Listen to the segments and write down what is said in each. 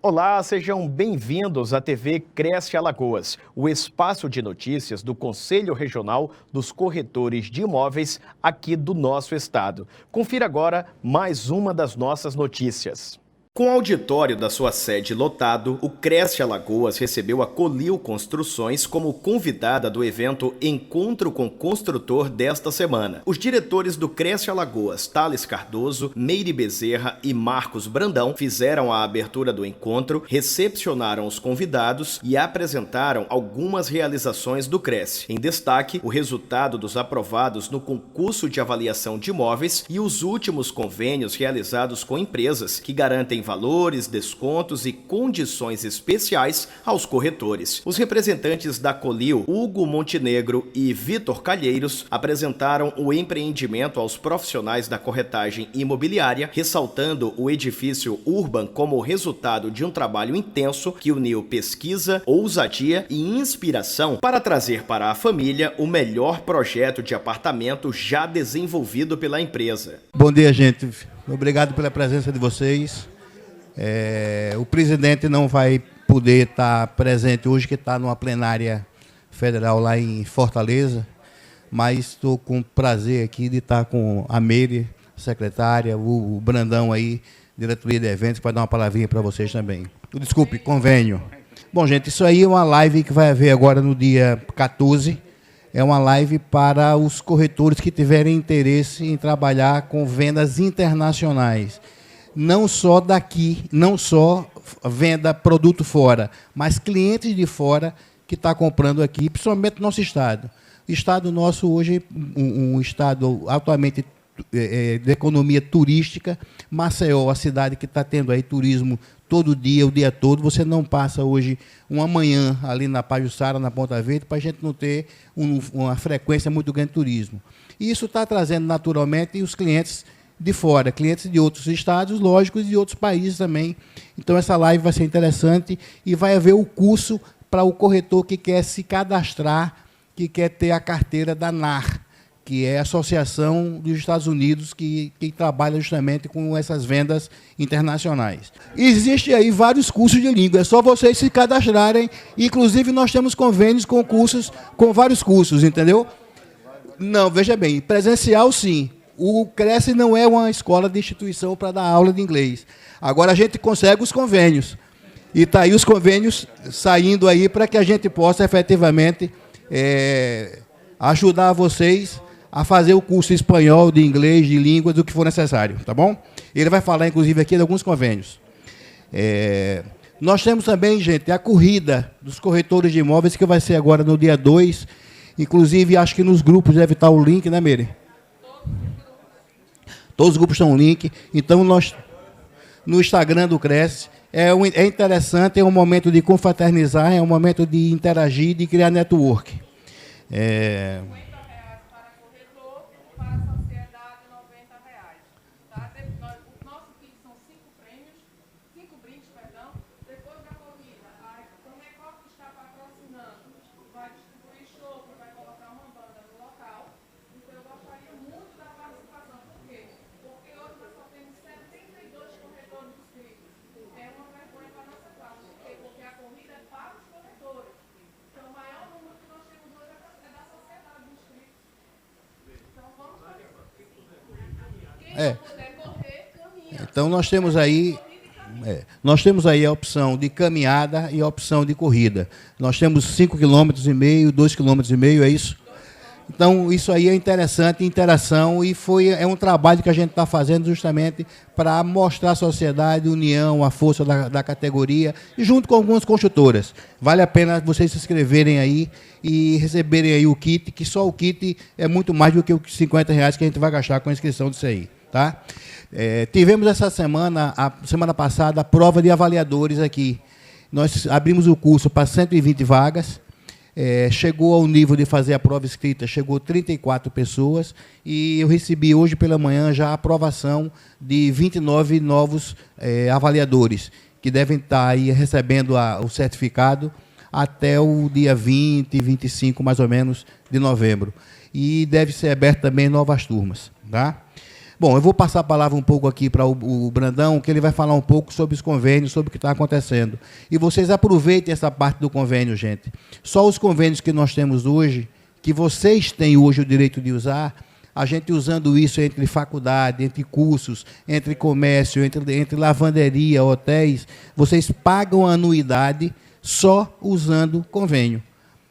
Olá, sejam bem-vindos à TV Cresce Alagoas, o espaço de notícias do Conselho Regional dos Corretores de Imóveis aqui do nosso estado. Confira agora mais uma das nossas notícias. Com o auditório da sua sede lotado, o Cresce Alagoas recebeu a Colil Construções como convidada do evento Encontro com Construtor desta semana. Os diretores do Cresce Alagoas, Thales Cardoso, Meire Bezerra e Marcos Brandão, fizeram a abertura do encontro, recepcionaram os convidados e apresentaram algumas realizações do Cresce. Em destaque, o resultado dos aprovados no concurso de avaliação de imóveis e os últimos convênios realizados com empresas que garantem valores, descontos e condições especiais aos corretores. Os representantes da Colil, Hugo Montenegro e Vitor Calheiros, apresentaram o empreendimento aos profissionais da corretagem imobiliária, ressaltando o edifício Urban como resultado de um trabalho intenso que uniu pesquisa, ousadia e inspiração para trazer para a família o melhor projeto de apartamento já desenvolvido pela empresa. Bom dia, gente. Obrigado pela presença de vocês. O presidente não vai poder estar presente hoje, que está numa plenária federal lá em Fortaleza, mas estou com prazer aqui de estar com a Meire, secretária, o Brandão aí, diretoria de eventos, para dar uma palavrinha para vocês também. Desculpe, convênio. Bom, gente, isso aí é uma live que vai haver agora no dia 14, é uma live para os corretores que tiverem interesse em trabalhar com vendas internacionais. Não só daqui, não só venda produto fora, mas clientes de fora que estão comprando aqui, principalmente no nosso estado. O estado nosso hoje, um estado altamente de economia turística. Maceió, a cidade que está tendo aí turismo todo dia, o dia todo. Você não passa hoje uma manhã ali na Pajuçara, na Ponta Verde, para a gente não ter uma frequência muito grande de turismo. E isso está trazendo naturalmente os clientes de fora, clientes de outros estados, lógicos, e de outros países também. Então, essa live vai ser interessante e vai haver o curso para o corretor que quer se cadastrar, que quer ter a carteira da NAR, que é a Associação dos Estados Unidos, que trabalha justamente com essas vendas internacionais. Existem aí vários cursos de língua, é só vocês se cadastrarem. Inclusive, nós temos convênios com cursos, com vários cursos, entendeu? Não, veja bem, presencial sim. O Cresce não é uma escola de instituição para dar aula de inglês. Agora a gente consegue os convênios. E está aí os convênios saindo aí para que a gente possa efetivamente ajudar vocês a fazer o curso de espanhol, de inglês, de línguas, do que for necessário, tá bom? Ele vai falar, inclusive, aqui de alguns convênios. Nós temos também, gente, a corrida dos corretores de imóveis, que vai ser agora no dia 2. Inclusive, acho que nos grupos deve estar o link, né, Meire? Todos os grupos estão no link. Então, nós, no Instagram do Cresce, é interessante, é um momento de confraternizar, é um momento de interagir, de criar network. Então, nós temos aí a opção de caminhada e a opção de corrida. Nós temos 5,5 km, 2,5 km, é isso? Então, isso aí é interessante, interação, e é um trabalho que a gente está fazendo justamente para mostrar à sociedade a união, a força da categoria, e junto com algumas construtoras. Vale a pena vocês se inscreverem aí e receberem aí o kit, que só o kit é muito mais do que os R$50 que a gente vai gastar com a inscrição disso aí, tá? Tivemos essa semana, a semana passada, a prova de avaliadores aqui. Nós abrimos o curso para 120 vagas, chegou ao nível de fazer a prova escrita, chegou 34 pessoas, e eu recebi hoje pela manhã já a aprovação de 29 novos avaliadores, que devem estar aí recebendo o certificado até o dia 20, 25, mais ou menos, de novembro. E deve ser aberto também novas turmas, tá? Bom, eu vou passar a palavra um pouco aqui para o Brandão, que ele vai falar um pouco sobre os convênios, sobre o que está acontecendo. E vocês aproveitem essa parte do convênio, gente. Só os convênios que nós temos hoje, que vocês têm hoje o direito de usar, a gente usando isso entre faculdade, entre cursos, entre comércio, entre lavanderia, hotéis, vocês pagam a anuidade só usando convênio.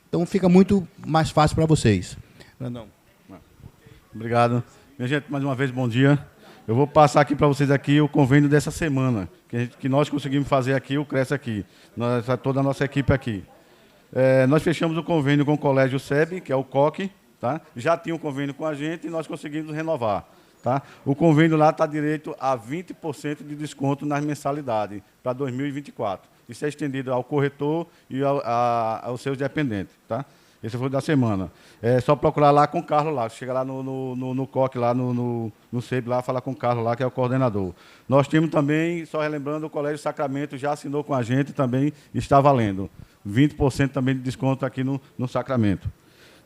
Então fica muito mais fácil para vocês. Brandão. Obrigado. Minha gente, mais uma vez, bom dia. Eu vou passar aqui para vocês aqui o convênio dessa semana, que nós conseguimos fazer aqui, o Cresce aqui, toda a nossa equipe aqui. Nós fechamos o convênio com o Colégio SEB, que é o COC, tá? Já tinha um convênio com a gente e nós conseguimos renovar. Tá? O convênio lá está direito a 20% de desconto nas mensalidades para 2024. Isso é estendido ao corretor e aos seus dependentes. Tá? Esse foi da semana. É só procurar lá com o Carlos lá. Chega lá no COC, lá no SEB, lá, falar com o Carlos lá, que é o coordenador. Nós temos também, só relembrando, o Colégio Sacramento já assinou com a gente, também está valendo. 20% também de desconto aqui no Sacramento.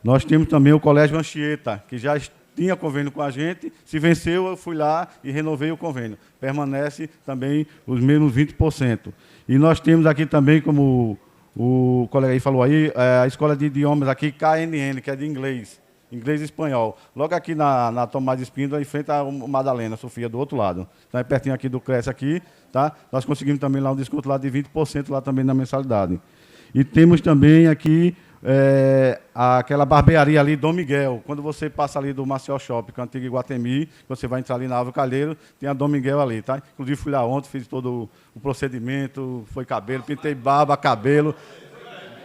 Nós temos também o Colégio Anchieta, que já tinha convênio com a gente, se venceu, eu fui lá e renovei o convênio. Permanece também os mesmos 20%. E nós temos aqui também, como o colega aí falou aí, a escola de idiomas aqui, KNN, que é de inglês e espanhol. Logo aqui na Tomás de Espíndola, em frente à Madalena, Sofia, do outro lado. Então é pertinho aqui do Cresce aqui, tá? Nós conseguimos também lá um desconto lá de 20% lá também na mensalidade. E temos também aqui aquela barbearia ali, Dom Miguel. Quando você passa ali do Maceió Shopping, que é o antigo Iguatemi, você vai entrar ali na Álvaro Calheiro, tem a Dom Miguel ali, tá? Inclusive fui lá ontem, fiz todo o procedimento, foi cabelo, pintei barba, cabelo,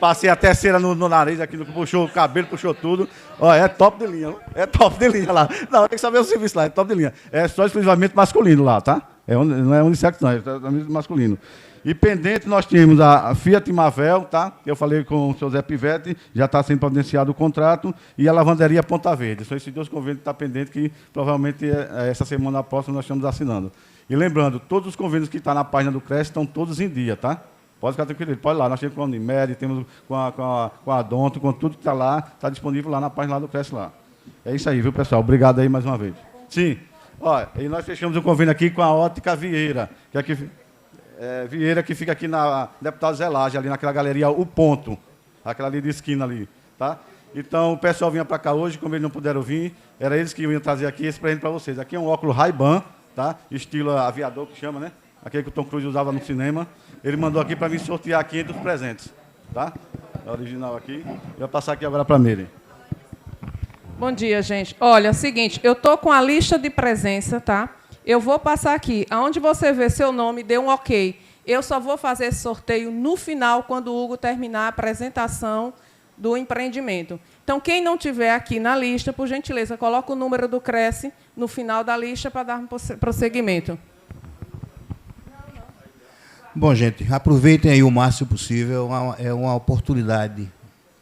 passei até cera no nariz aqui, puxou o cabelo, puxou tudo. Ó, é top de linha, lá. Não, tem que saber o serviço lá, é top de linha. É só exclusivamente masculino lá, tá? Não é unissex não, é masculino. E pendente nós temos a Fiat Mavel, tá? Eu falei com o seu Zé Pivete, já está sendo providenciado o contrato, e a lavanderia Ponta Verde. São esses dois convênios que estão pendentes, que provavelmente essa semana próxima nós estamos assinando. E lembrando, todos os convênios que estão na página do Cresce estão todos em dia, tá? Pode ficar tranquilo, pode ir lá. Nós temos com a Unimed, temos com a Donto, com tudo que está lá, está disponível lá na página lá do Cresce lá. É isso aí, viu, pessoal? Obrigado aí mais uma vez. Sim. Ó, e nós fechamos o convênio aqui com a Ótica Vieira, que aqui... Vieira, que fica aqui na Deputado Zelagem, ali naquela galeria O Ponto, aquela ali de esquina ali, tá? Então, o pessoal vinha para cá hoje, como eles não puderam vir, era eles que iam trazer aqui esse presente para vocês. Aqui é um óculos Ray-Ban, tá? Estilo aviador, que chama, né? Aquele que o Tom Cruise usava no cinema. Ele mandou aqui para mim sortear aqui entre os presentes, tá? É original aqui. Eu vou passar aqui agora para a Meire. Bom dia, gente. Olha, é o seguinte, eu estou com a lista de presença, tá? Eu vou passar aqui. Aonde você vê seu nome, dê um ok. Eu só vou fazer esse sorteio no final, quando o Hugo terminar a apresentação do empreendimento. Então, quem não tiver aqui na lista, por gentileza, coloca o número do Cresce no final da lista para dar prosseguimento. Bom, gente, aproveitem aí o máximo possível. É uma oportunidade,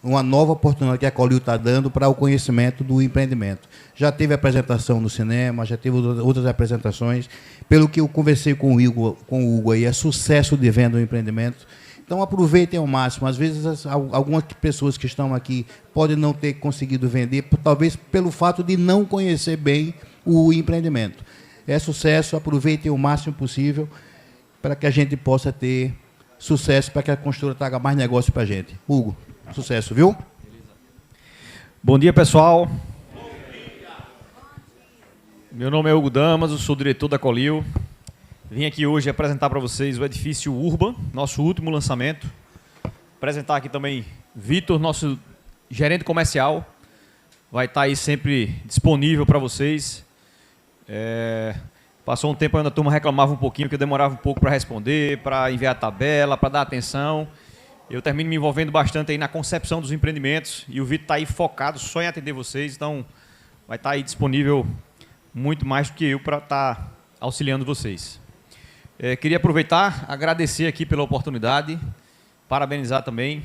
uma nova oportunidade que a Colil está dando para o conhecimento do empreendimento. Já teve apresentação no cinema, já teve outras apresentações. Pelo que eu conversei com o Hugo aí, é sucesso de venda do empreendimento. Então, aproveitem ao máximo. Às vezes, algumas pessoas que estão aqui podem não ter conseguido vender, talvez pelo fato de não conhecer bem o empreendimento. É sucesso, aproveitem o máximo possível para que a gente possa ter sucesso, para que a construtora traga mais negócio para a gente. Hugo, sucesso, viu? Bom dia, pessoal. Meu nome é Hugo Damas, eu sou diretor da Colil. Vim aqui hoje apresentar para vocês o edifício Urban, nosso último lançamento. Apresentar aqui também Vitor, nosso gerente comercial. Vai estar aí sempre disponível para vocês. Passou um tempo onde a turma reclamava um pouquinho, que eu demorava um pouco para responder, para enviar a tabela, para dar atenção. Eu termino me envolvendo bastante aí na concepção dos empreendimentos e o Vitor está aí focado só em atender vocês, então vai estar aí disponível muito mais do que eu para estar auxiliando vocês. Queria aproveitar, agradecer aqui pela oportunidade, parabenizar também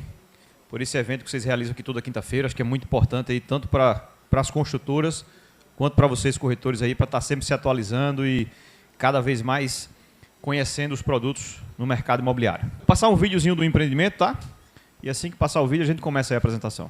por esse evento que vocês realizam aqui toda quinta-feira. Acho que é muito importante aí, tanto para as construtoras quanto para vocês corretores aí, para estar sempre se atualizando e cada vez mais conhecendo os produtos no mercado imobiliário. Vou passar um videozinho do empreendimento, tá? E assim que passar o vídeo, a gente começa aí a apresentação.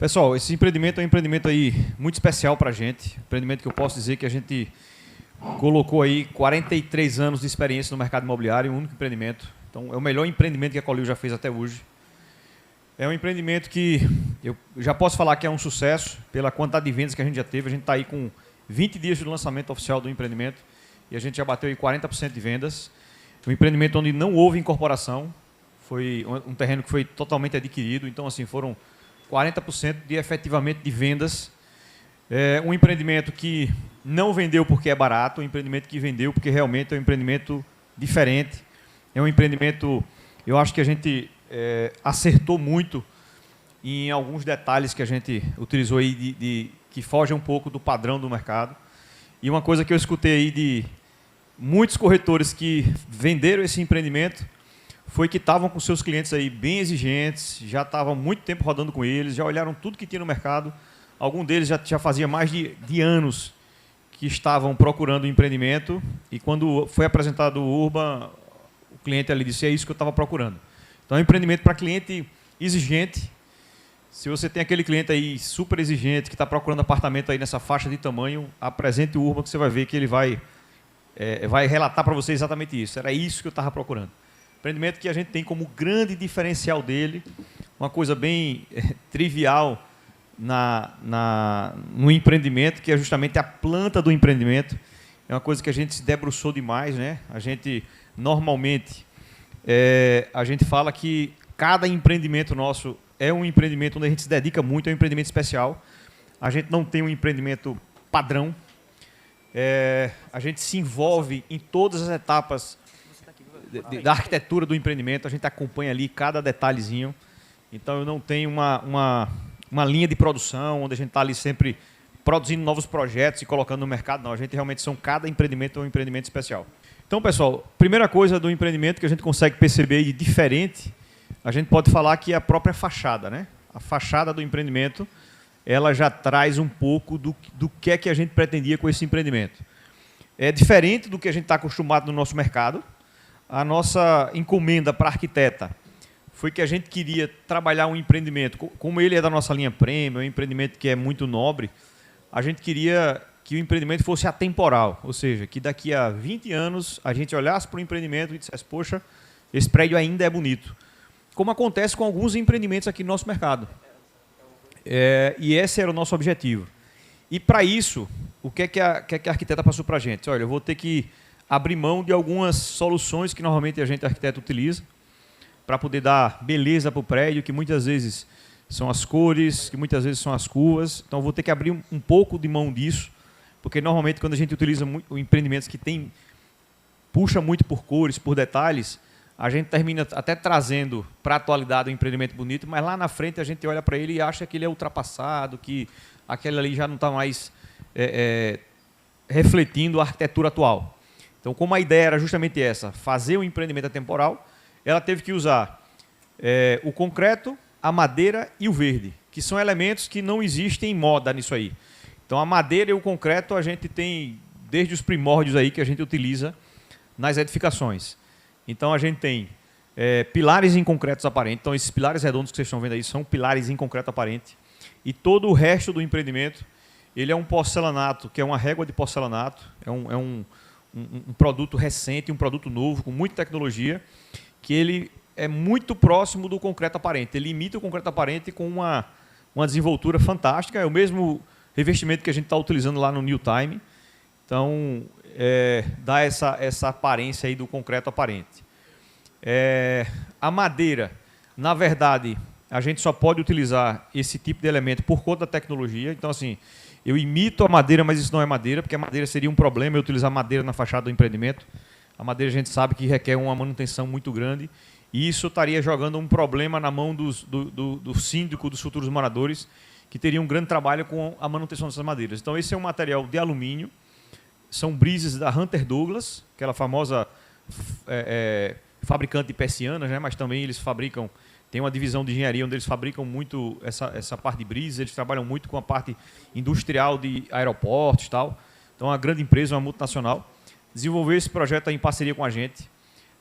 Pessoal, esse empreendimento é um empreendimento aí muito especial para a gente. Empreendimento que eu posso dizer que a gente colocou aí 43 anos de experiência no mercado imobiliário, um único empreendimento. Então, é o melhor empreendimento que a Colil já fez até hoje. É um empreendimento que eu já posso falar que é um sucesso pela quantidade de vendas que a gente já teve. A gente está aí com 20 dias de lançamento oficial do empreendimento e a gente já bateu aí 40% de vendas. Um empreendimento onde não houve incorporação, foi um terreno que foi totalmente adquirido, então assim foram 40% de efetivamente de vendas. É um empreendimento que não vendeu porque é barato, um empreendimento que vendeu porque realmente é um empreendimento diferente. É um empreendimento, eu acho que a gente acertou muito em alguns detalhes que a gente utilizou aí que fogem um pouco do padrão do mercado. E uma coisa que eu escutei aí de muitos corretores que venderam esse empreendimento foi que estavam com seus clientes aí bem exigentes, já estavam muito tempo rodando com eles, já olharam tudo que tinha no mercado. Algum deles já fazia mais de anos que estavam procurando um empreendimento e quando foi apresentado o Urban, o cliente ali disse, é isso que eu estava procurando. Então é um empreendimento para cliente exigente. Se você tem aquele cliente aí super exigente que está procurando apartamento aí nessa faixa de tamanho, apresente o Urban que você vai ver que ele vai relatar para você exatamente isso. Era isso que eu estava procurando. Empreendimento que a gente tem como grande diferencial dele, uma coisa bem trivial no empreendimento, que é justamente a planta do empreendimento. É uma coisa que a gente se debruçou demais, né? A gente, normalmente, a gente fala que cada empreendimento nosso é um empreendimento onde a gente se dedica muito, é um empreendimento especial. A gente não tem um empreendimento padrão. A gente se envolve em todas as etapas da arquitetura do empreendimento, a gente acompanha ali cada detalhezinho. Então, eu não tenho uma linha de produção, onde a gente está ali sempre produzindo novos projetos e colocando no mercado. Não, a gente realmente cada empreendimento é um empreendimento especial. Então, pessoal, primeira coisa do empreendimento que a gente consegue perceber de diferente, a gente pode falar que é a própria fachada, né? A fachada do empreendimento, ela já traz um pouco do que é que a gente pretendia com esse empreendimento. É diferente do que a gente está acostumado no nosso mercado. A nossa encomenda para a arquiteta foi que a gente queria trabalhar um empreendimento, como ele é da nossa linha premium, é um empreendimento que é muito nobre, a gente queria que o empreendimento fosse atemporal, ou seja, que daqui a 20 anos a gente olhasse para o empreendimento e dissesse, poxa, esse prédio ainda é bonito. Como acontece com alguns empreendimentos aqui no nosso mercado. E esse era o nosso objetivo. E para isso, o que é que a arquiteta passou para a gente? Olha, eu vou ter que abrir mão de algumas soluções que normalmente a gente, arquiteto, utiliza para poder dar beleza para o prédio, que muitas vezes são as cores, que muitas vezes são as curvas. Então, eu vou ter que abrir um pouco de mão disso, porque normalmente quando a gente utiliza empreendimentos que puxa muito por cores, por detalhes, a gente termina até trazendo para a atualidade um empreendimento bonito, mas lá na frente a gente olha para ele e acha que ele é ultrapassado, que aquele ali já não está mais refletindo a arquitetura atual. Então, como a ideia era justamente essa, fazer um empreendimento atemporal, ela teve que usar o concreto, a madeira e o verde, que são elementos que não existem em moda nisso aí. Então, a madeira e o concreto a gente tem desde os primórdios aí que a gente utiliza nas edificações. Então, a gente tem pilares em concreto aparente. Então, esses pilares redondos que vocês estão vendo aí são pilares em concreto aparente. E todo o resto do empreendimento, ele é um porcelanato, que é uma régua de porcelanato, é um produto recente, um produto novo, com muita tecnologia, que ele é muito próximo do concreto aparente. Ele imita o concreto aparente com uma desenvoltura fantástica. É o mesmo revestimento que a gente está utilizando lá no New Time. Então, dá essa aparência aí do concreto aparente. A madeira, na verdade, a gente só pode utilizar esse tipo de elemento por conta da tecnologia. Então, assim, eu imito a madeira, mas isso não é madeira, porque a madeira seria um problema eu utilizar madeira na fachada do empreendimento. A madeira a gente sabe que requer uma manutenção muito grande e isso estaria jogando um problema na mão do síndico, dos futuros moradores, que teriam um grande trabalho com a manutenção dessas madeiras. Então, esse é um material de alumínio, são brises da Hunter Douglas, aquela famosa fabricante de persianas, né? Mas também eles fabricam, tem uma divisão de engenharia onde eles fabricam muito essa parte de brises, eles trabalham muito com a parte industrial de aeroportos e tal. Então, uma grande empresa, uma multinacional, desenvolveu esse projeto em parceria com a gente.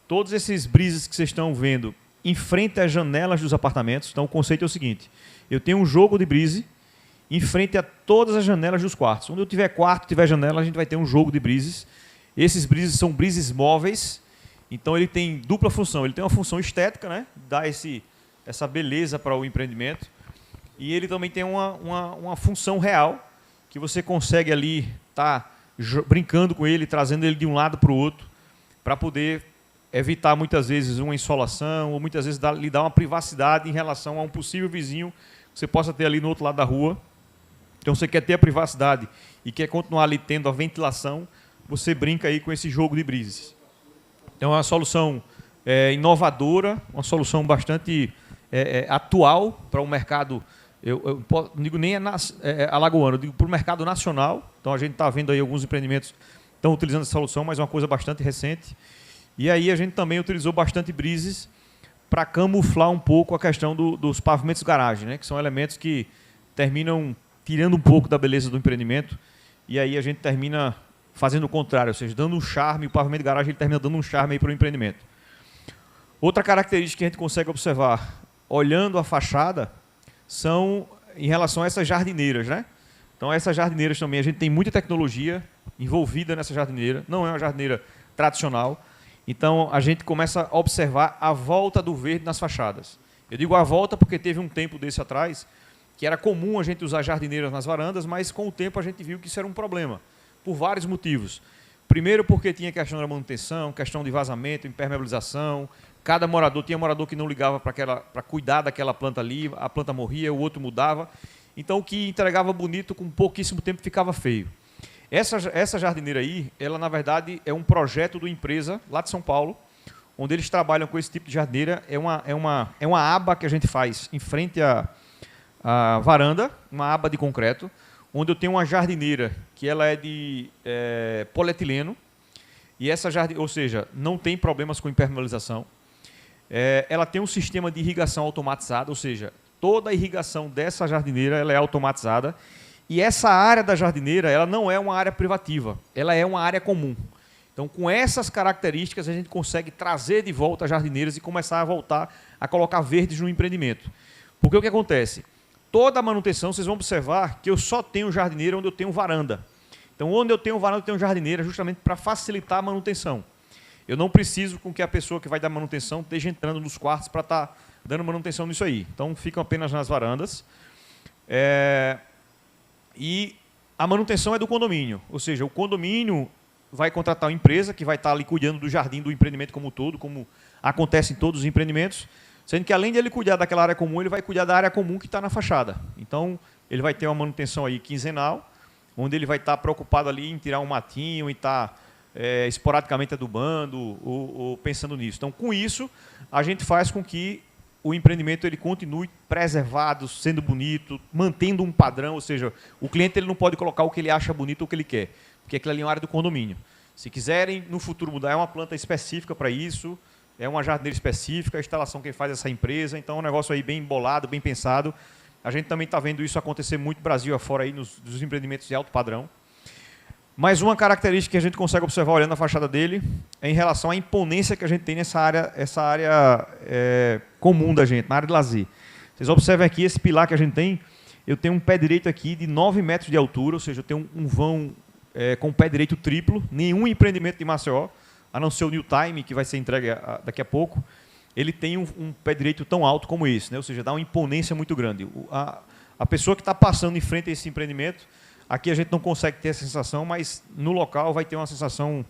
Todos esses brises que vocês estão vendo em frente às janelas dos apartamentos. Então, o conceito é o seguinte: eu tenho um jogo de brise em frente a todas as janelas dos quartos. Onde eu tiver quarto, tiver janela, a gente vai ter um jogo de brises. Esses brises são brises móveis, então ele tem dupla função. Ele tem uma função estética, né? Dá essa beleza para o empreendimento. E ele também tem uma função real, que você consegue ali estar brincando com ele, trazendo ele de um lado para o outro, para poder evitar muitas vezes uma insolação, ou muitas vezes lhe dar uma privacidade em relação a um possível vizinho que você possa ter ali no outro lado da rua. Então, você quer ter a privacidade e quer continuar ali tendo a ventilação, você brinca aí com esse jogo de brises. Então, é uma solução inovadora, uma solução bastante atual para o mercado. Eu não digo nem alagoano, eu digo para o mercado nacional. Então, a gente está vendo aí alguns empreendimentos que estão utilizando essa solução, mas é uma coisa bastante recente. E aí a gente também utilizou bastante brises para camuflar um pouco a questão dos pavimentos garagem, né? Que são elementos que terminam tirando um pouco da beleza do empreendimento, e aí a gente termina fazendo o contrário, ou seja, dando um charme. O pavimento de garagem ele termina dando um charme para o empreendimento. Outra característica que a gente consegue observar, olhando a fachada, são em relação a essas jardineiras, né? Então, essas jardineiras também, a gente tem muita tecnologia envolvida nessa jardineira, não é uma jardineira tradicional. Então, a gente começa a observar a volta do verde nas fachadas. Eu digo a volta porque teve um tempo desse atrás que era comum a gente usar jardineiras nas varandas, mas com o tempo a gente viu que isso era um problema, por vários motivos. Primeiro, porque tinha questão da manutenção, questão de vazamento, impermeabilização. Cada morador, tinha morador que não ligava para cuidar daquela planta ali, a planta morria, o outro mudava. Então, o que entregava bonito, com pouquíssimo tempo, ficava feio. Essa jardineira aí, ela na verdade é um projeto de uma empresa lá de São Paulo, onde eles trabalham com esse tipo de jardineira. É uma aba que a gente faz em frente à varanda, uma aba de concreto, onde eu tenho uma jardineira que ela é de polietileno, e essa jardineira, ou seja, não tem problemas com impermeabilização. Ela tem um sistema de irrigação automatizado, ou seja, toda a irrigação dessa jardineira ela é automatizada. E essa área da jardineira, ela não é uma área privativa, ela é uma área comum. Então, com essas características, a gente consegue trazer de volta as jardineiras e começar a voltar a colocar verdes no empreendimento. Porque o que acontece? Toda a manutenção, vocês vão observar que eu só tenho jardineira onde eu tenho varanda. Então, onde eu tenho varanda, eu tenho jardineira justamente para facilitar a manutenção. Eu não preciso com que a pessoa que vai dar manutenção esteja entrando nos quartos para estar dando manutenção nisso aí. Então, ficam apenas nas varandas. E a manutenção é do condomínio, ou seja, o condomínio vai contratar uma empresa que vai estar ali cuidando do jardim do empreendimento como um todo, como acontece em todos os empreendimentos, sendo que além de ele cuidar daquela área comum, ele vai cuidar da área comum que está na fachada. Então, ele vai ter uma manutenção aí quinzenal, onde ele vai estar preocupado ali em tirar um matinho e estar esporadicamente adubando ou pensando nisso. Então, com isso, a gente faz com que o empreendimento ele continue preservado, sendo bonito, mantendo um padrão, ou seja, o cliente ele não pode colocar o que ele acha bonito ou o que ele quer, porque aquilo ali é uma área do condomínio. Se quiserem, no futuro, mudar, é uma planta específica para isso, é uma jardineira específica, a instalação que faz essa empresa, então é um negócio aí bem bolado, bem pensado. A gente também está vendo isso acontecer muito no Brasil afora, aí, nos empreendimentos de alto padrão. Mais uma característica que a gente consegue observar olhando a fachada dele é em relação à imponência que a gente tem nessa área comum da gente, na área de lazer. Vocês observem aqui esse pilar que a gente tem, eu tenho um pé direito aqui de 9 metros de altura, ou seja, eu tenho um vão com pé direito triplo. Nenhum empreendimento de Maceió, a não ser o New Time, que vai ser entregue daqui a pouco, ele tem um pé direito tão alto como esse, né? Ou seja, dá uma imponência muito grande. A pessoa que está passando em frente a esse empreendimento, aqui a gente não consegue ter essa sensação, mas no local vai ter uma sensação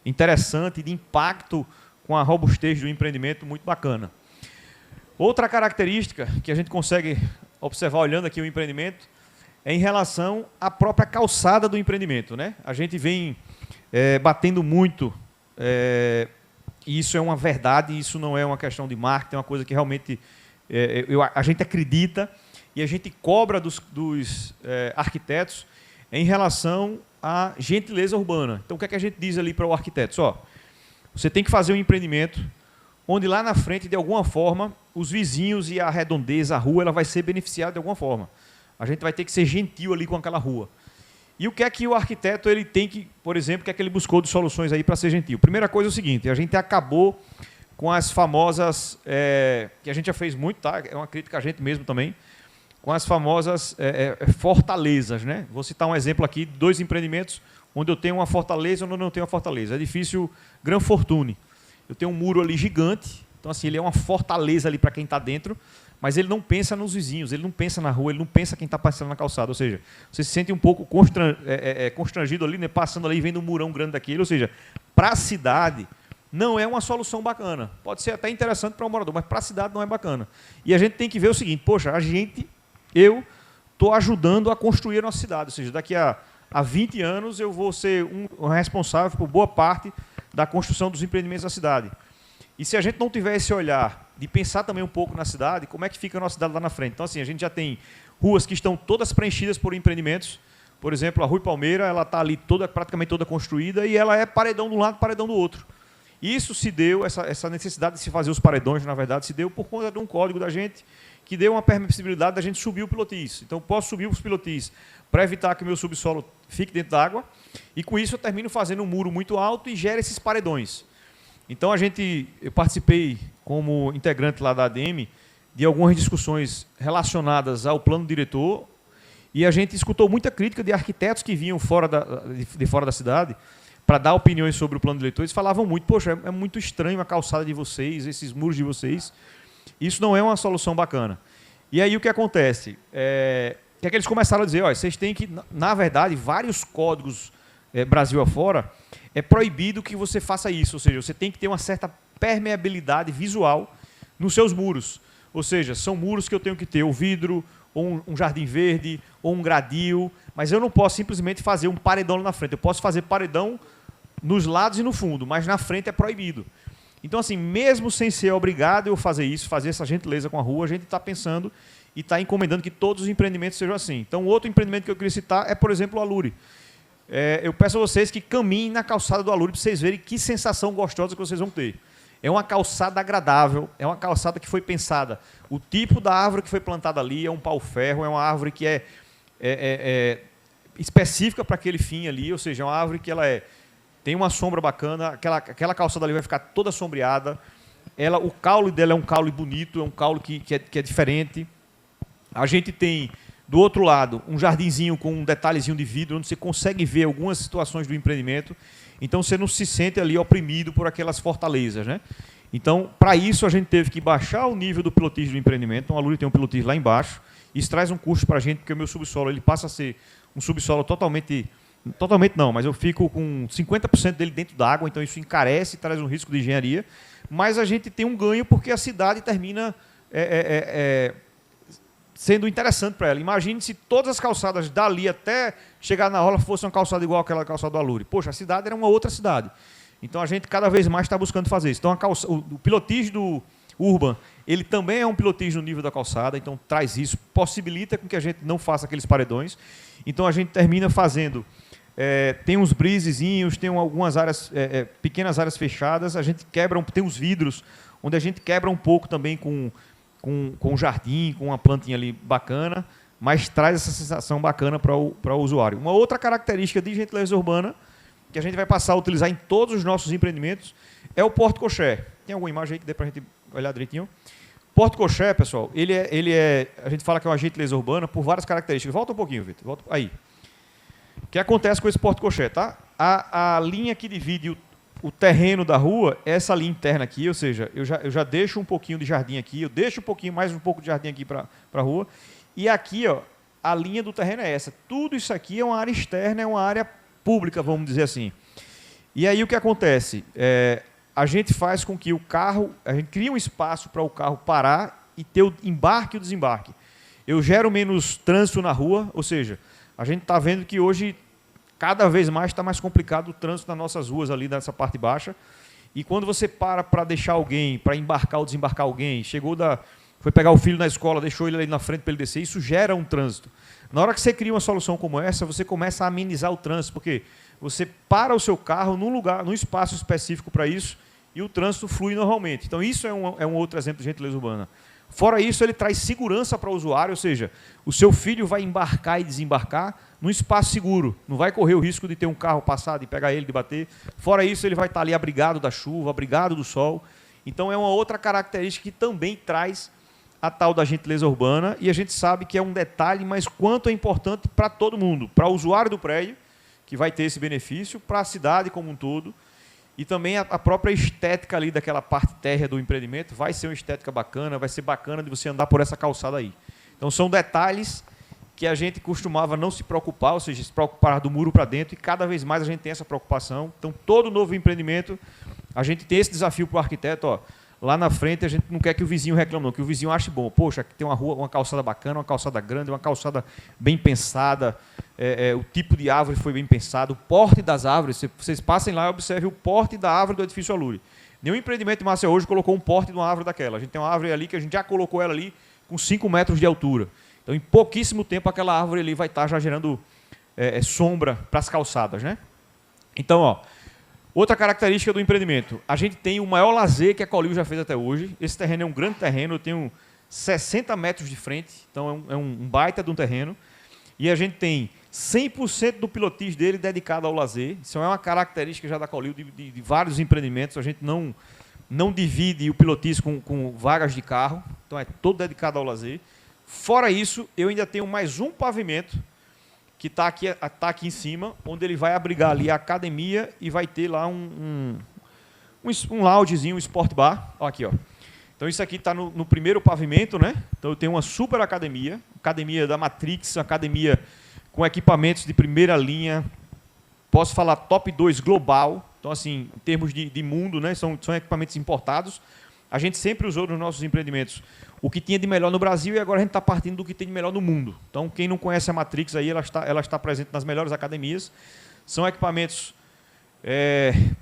interessante de impacto com a robustez do empreendimento muito bacana. Outra característica que a gente consegue observar olhando aqui o empreendimento é em relação à própria calçada do empreendimento, né? A gente vem batendo muito, e isso é uma verdade, isso não é uma questão de marketing, é uma coisa que realmente a gente acredita e a gente cobra dos arquitetos em relação à gentileza urbana. Então, o que é que a gente diz ali para o arquiteto? Você tem que fazer um empreendimento onde lá na frente, de alguma forma, os vizinhos e a redondeza, a rua, ela vai ser beneficiada de alguma forma. A gente vai ter que ser gentil ali com aquela rua. E o que é que o arquiteto ele tem que, por exemplo, o que é que ele buscou de soluções aí para ser gentil? Primeira coisa é o seguinte, a gente acabou com as famosas, que a gente já fez muito, tá? É uma crítica a gente mesmo também, com as famosas fortalezas, né? Vou citar um exemplo aqui, 2 empreendimentos onde eu tenho uma fortaleza e onde eu não tenho uma fortaleza. Edifício Gran Fortune. Eu tenho um muro ali gigante, então assim, ele é uma fortaleza ali para quem está dentro, mas ele não pensa nos vizinhos, ele não pensa na rua, ele não pensa quem está passando na calçada. Ou seja, você se sente um pouco constrangido ali, né, passando ali e vendo um murão grande daquele. Ou seja, para a cidade não é uma solução bacana. Pode ser até interessante para o morador, mas para a cidade não é bacana. E a gente tem que ver o seguinte, poxa, eu estou ajudando a construir a nossa cidade. Ou seja, daqui a 20 anos eu vou ser um responsável por boa parte da construção dos empreendimentos da cidade. E se a gente não tiver esse olhar de pensar também um pouco na cidade, como é que fica a nossa cidade lá na frente? Então, assim, a gente já tem ruas que estão todas preenchidas por empreendimentos. Por exemplo, a Rui Palmeira, ela está ali praticamente toda construída e ela é paredão de um lado, paredão do outro. Isso se deu, essa necessidade de se fazer os paredões, na verdade, se deu por conta de um código da gente que deu uma permissibilidade da gente subir o pilotis. Então, eu posso subir os pilotis para evitar que o meu subsolo fique dentro d'água e, com isso, eu termino fazendo um muro muito alto e gera esses paredões. Então, eu participei, como integrante lá da ADM, de algumas discussões relacionadas ao plano diretor e a gente escutou muita crítica de arquitetos que vinham de fora da cidade para dar opiniões sobre o plano diretor. Eles falavam muito, poxa, é muito estranho a calçada de vocês, esses muros de vocês. Isso não é uma solução bacana. E aí o que acontece? Que é que eles começaram a dizer, olha, vocês têm que, na verdade, vários códigos Brasil afora, é proibido que você faça isso. Ou seja, você tem que ter uma certa permeabilidade visual nos seus muros. Ou seja, são muros que eu tenho que ter o vidro, ou um jardim verde, ou um gradil, mas eu não posso simplesmente fazer um paredão lá na frente. Eu posso fazer paredão nos lados e no fundo, mas na frente é proibido. Então, assim, mesmo sem ser obrigado eu fazer isso, fazer essa gentileza com a rua, a gente está pensando e está encomendando que todos os empreendimentos sejam assim. Então, outro empreendimento que eu queria citar é, por exemplo, o Alure. Eu peço a vocês que caminhem na calçada do Alure para vocês verem que sensação gostosa que vocês vão ter. É uma calçada agradável, é uma calçada que foi pensada. O tipo da árvore que foi plantada ali é um pau-ferro, é uma árvore que é específica para aquele fim ali, ou seja, é uma árvore que tem uma sombra bacana, aquela calçada ali vai ficar toda sombreada, o caule dela é um caule bonito, é um caule que é diferente. A gente tem, do outro lado, um jardinzinho com um detalhezinho de vidro, onde você consegue ver algumas situações do empreendimento. Então, você não se sente ali oprimido por aquelas fortalezas, né? Então, para isso, a gente teve que baixar o nível do pilotis do empreendimento. Então, a Alure tem um pilotis lá embaixo. Isso traz um custo para a gente, porque o meu subsolo ele passa a ser um subsolo totalmente não, mas eu fico com 50% dele dentro d'água, então isso encarece e traz um risco de engenharia. Mas a gente tem um ganho porque a cidade termina sendo interessante para ela. Imagine se todas as calçadas dali até chegar na orla fossem uma calçada igual àquela calçada do Alure. Poxa, a cidade era uma outra cidade. Então a gente cada vez mais está buscando fazer isso. Então o pilotis do Urban, ele também é um pilotis no nível da calçada, então traz isso, possibilita com que a gente não faça aqueles paredões. Então a gente termina fazendo, tem uns brisezinhos, tem algumas áreas, pequenas áreas fechadas, a gente tem os vidros, onde a gente quebra um pouco também com um jardim, com uma plantinha ali bacana, mas traz essa sensação bacana para o usuário. Uma outra característica de gentileza urbana, que a gente vai passar a utilizar em todos os nossos empreendimentos, é o porte-cocher. Tem alguma imagem aí que dê para a gente olhar direitinho? Porte-cocher, pessoal, a gente fala que é uma gentileza urbana por várias características. Volta um pouquinho, Vitor. Volta aí. O que acontece com esse porte-cocher, tá? A linha que divide o terreno da rua é essa linha interna aqui, ou seja, eu já deixo um pouquinho de jardim aqui, eu deixo mais um pouco de jardim aqui para a rua, e aqui, ó, a linha do terreno é essa. Tudo isso aqui é uma área externa, é uma área pública, vamos dizer assim. E aí o que acontece? A gente faz com que a gente cria um espaço para o carro parar e ter o embarque e o desembarque. Eu gero menos trânsito na rua, ou seja, a gente está vendo que hoje cada vez mais está mais complicado o trânsito nas nossas ruas ali, nessa parte baixa. E quando você para deixar alguém, para embarcar ou desembarcar alguém, foi pegar o filho na escola, deixou ele ali na frente para ele descer, isso gera um trânsito. Na hora que você cria uma solução como essa, você começa a amenizar o trânsito, porque você para o seu carro num espaço específico para isso e o trânsito flui normalmente. Então, isso é um outro exemplo de gentileza urbana. Fora isso, ele traz segurança para o usuário, ou seja, o seu filho vai embarcar e desembarcar num espaço seguro, não vai correr o risco de ter um carro passado e pegar ele, de bater. Fora isso, ele vai estar ali abrigado da chuva, abrigado do sol. Então, é uma outra característica que também traz a tal da gentileza urbana, e a gente sabe que é um detalhe, mas quanto é importante para todo mundo, para o usuário do prédio, que vai ter esse benefício, para a cidade como um todo, e também a própria estética ali daquela parte térrea do empreendimento vai ser uma estética bacana, vai ser bacana de você andar por essa calçada aí. Então, são detalhes que a gente costumava não se preocupar, ou seja, se preocupar do muro para dentro, e cada vez mais a gente tem essa preocupação. Então, todo novo empreendimento, a gente tem esse desafio para o arquiteto, ó, lá na frente a gente não quer que o vizinho reclame, não, que o vizinho ache bom. Poxa, aqui tem uma rua, uma calçada bacana, uma calçada grande, uma calçada bem pensada, o tipo de árvore foi bem pensado, o porte das árvores, vocês passem lá e observem o porte da árvore do edifício Alure. Nenhum empreendimento de Maceió hoje colocou um porte de uma árvore daquela. A gente tem uma árvore ali que a gente já colocou ela ali com 5 metros de altura. Então, em pouquíssimo tempo, aquela árvore ali vai estar já gerando sombra para as calçadas, né? Então, ó, outra característica do empreendimento, a gente tem o maior lazer que a Colil já fez até hoje. Esse terreno é um grande terreno, eu tenho 60 metros de frente, então é um baita de um terreno. E a gente tem 100% do pilotis dele dedicado ao lazer. Isso é uma característica já da Colil de vários empreendimentos. A gente não divide o pilotis com vagas de carro, então é todo dedicado ao lazer. Fora isso, eu ainda tenho mais um pavimento que está aqui em cima, onde ele vai abrigar ali a academia e vai ter lá um loungezinho, um sport bar. Ó, aqui, ó. Então, isso aqui está no primeiro pavimento, né? Então, eu tenho uma super academia da Matrix, academia com equipamentos de primeira linha, posso falar top 2 global. Então, assim, em termos de mundo, né? São equipamentos importados. A gente sempre usou nos nossos empreendimentos o que tinha de melhor no Brasil e agora a gente está partindo do que tem de melhor no mundo. Então, quem não conhece a Matrix, aí, ela está presente nas melhores academias. São equipamentos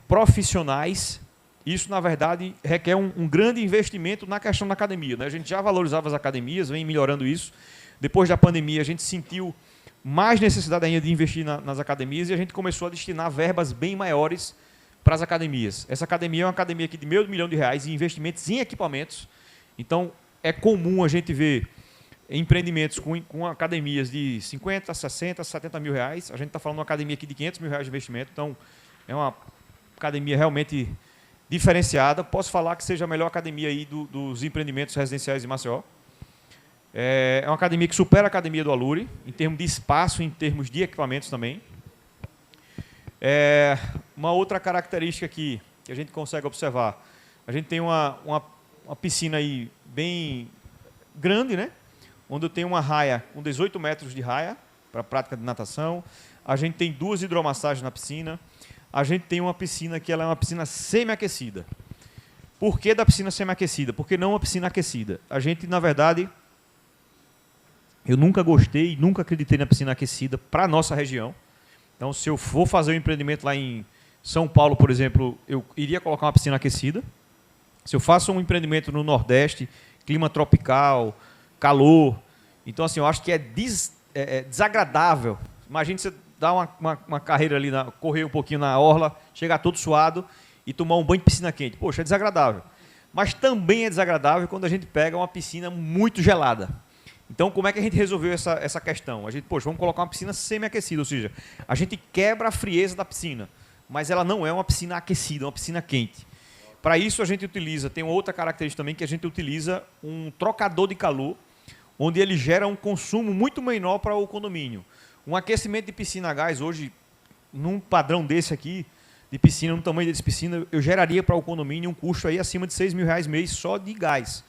profissionais. Isso, na verdade, requer um grande investimento na questão da academia, né? A gente já valorizava as academias, vem melhorando isso. Depois da pandemia, a gente sentiu mais necessidade ainda de investir nas academias e a gente começou a destinar verbas bem maiores para as academias. Essa academia é uma academia aqui de R$500 mil em investimentos em equipamentos. Então, é comum a gente ver empreendimentos com academias de 50, 60, 70 mil reais. A gente está falando de uma academia aqui de R$500 mil de investimento. Então, é uma academia realmente diferenciada. Posso falar que seja a melhor academia aí dos empreendimentos residenciais de Maceió. É uma academia que supera a academia do Alure, em termos de espaço, em termos de equipamentos também. Uma outra característica aqui que a gente consegue observar, a gente tem uma piscina aí bem grande, né? Onde eu tenho uma raia com 18 metros de raia para prática de natação. A gente tem 2 hidromassagens na piscina. A gente tem uma piscina que ela é uma piscina semi-aquecida. Por que da piscina semi-aquecida? Porque não uma piscina aquecida. A gente, na verdade, eu nunca gostei, nunca acreditei na piscina aquecida para a nossa região. Então, se eu for fazer um empreendimento lá em São Paulo, por exemplo, eu iria colocar uma piscina aquecida. Se eu faço um empreendimento no Nordeste, clima tropical, calor, então, assim, eu acho que é desagradável. Imagine você dar uma carreira ali, correr um pouquinho na orla, chegar todo suado e tomar um banho de piscina quente. Poxa, é desagradável. Mas também é desagradável quando a gente pega uma piscina muito gelada. Então, como é que a gente resolveu essa questão? A gente, poxa, vamos colocar uma piscina semi-aquecida, ou seja, a gente quebra a frieza da piscina, mas ela não é uma piscina aquecida, é uma piscina quente. Para isso, a gente utiliza, tem uma outra característica também, que a gente utiliza um trocador de calor, onde ele gera um consumo muito menor para o condomínio. Um aquecimento de piscina a gás, hoje, num padrão desse aqui, de piscina, no tamanho desse piscina, eu geraria para o condomínio um custo aí acima de R$6 mil mês só de gás.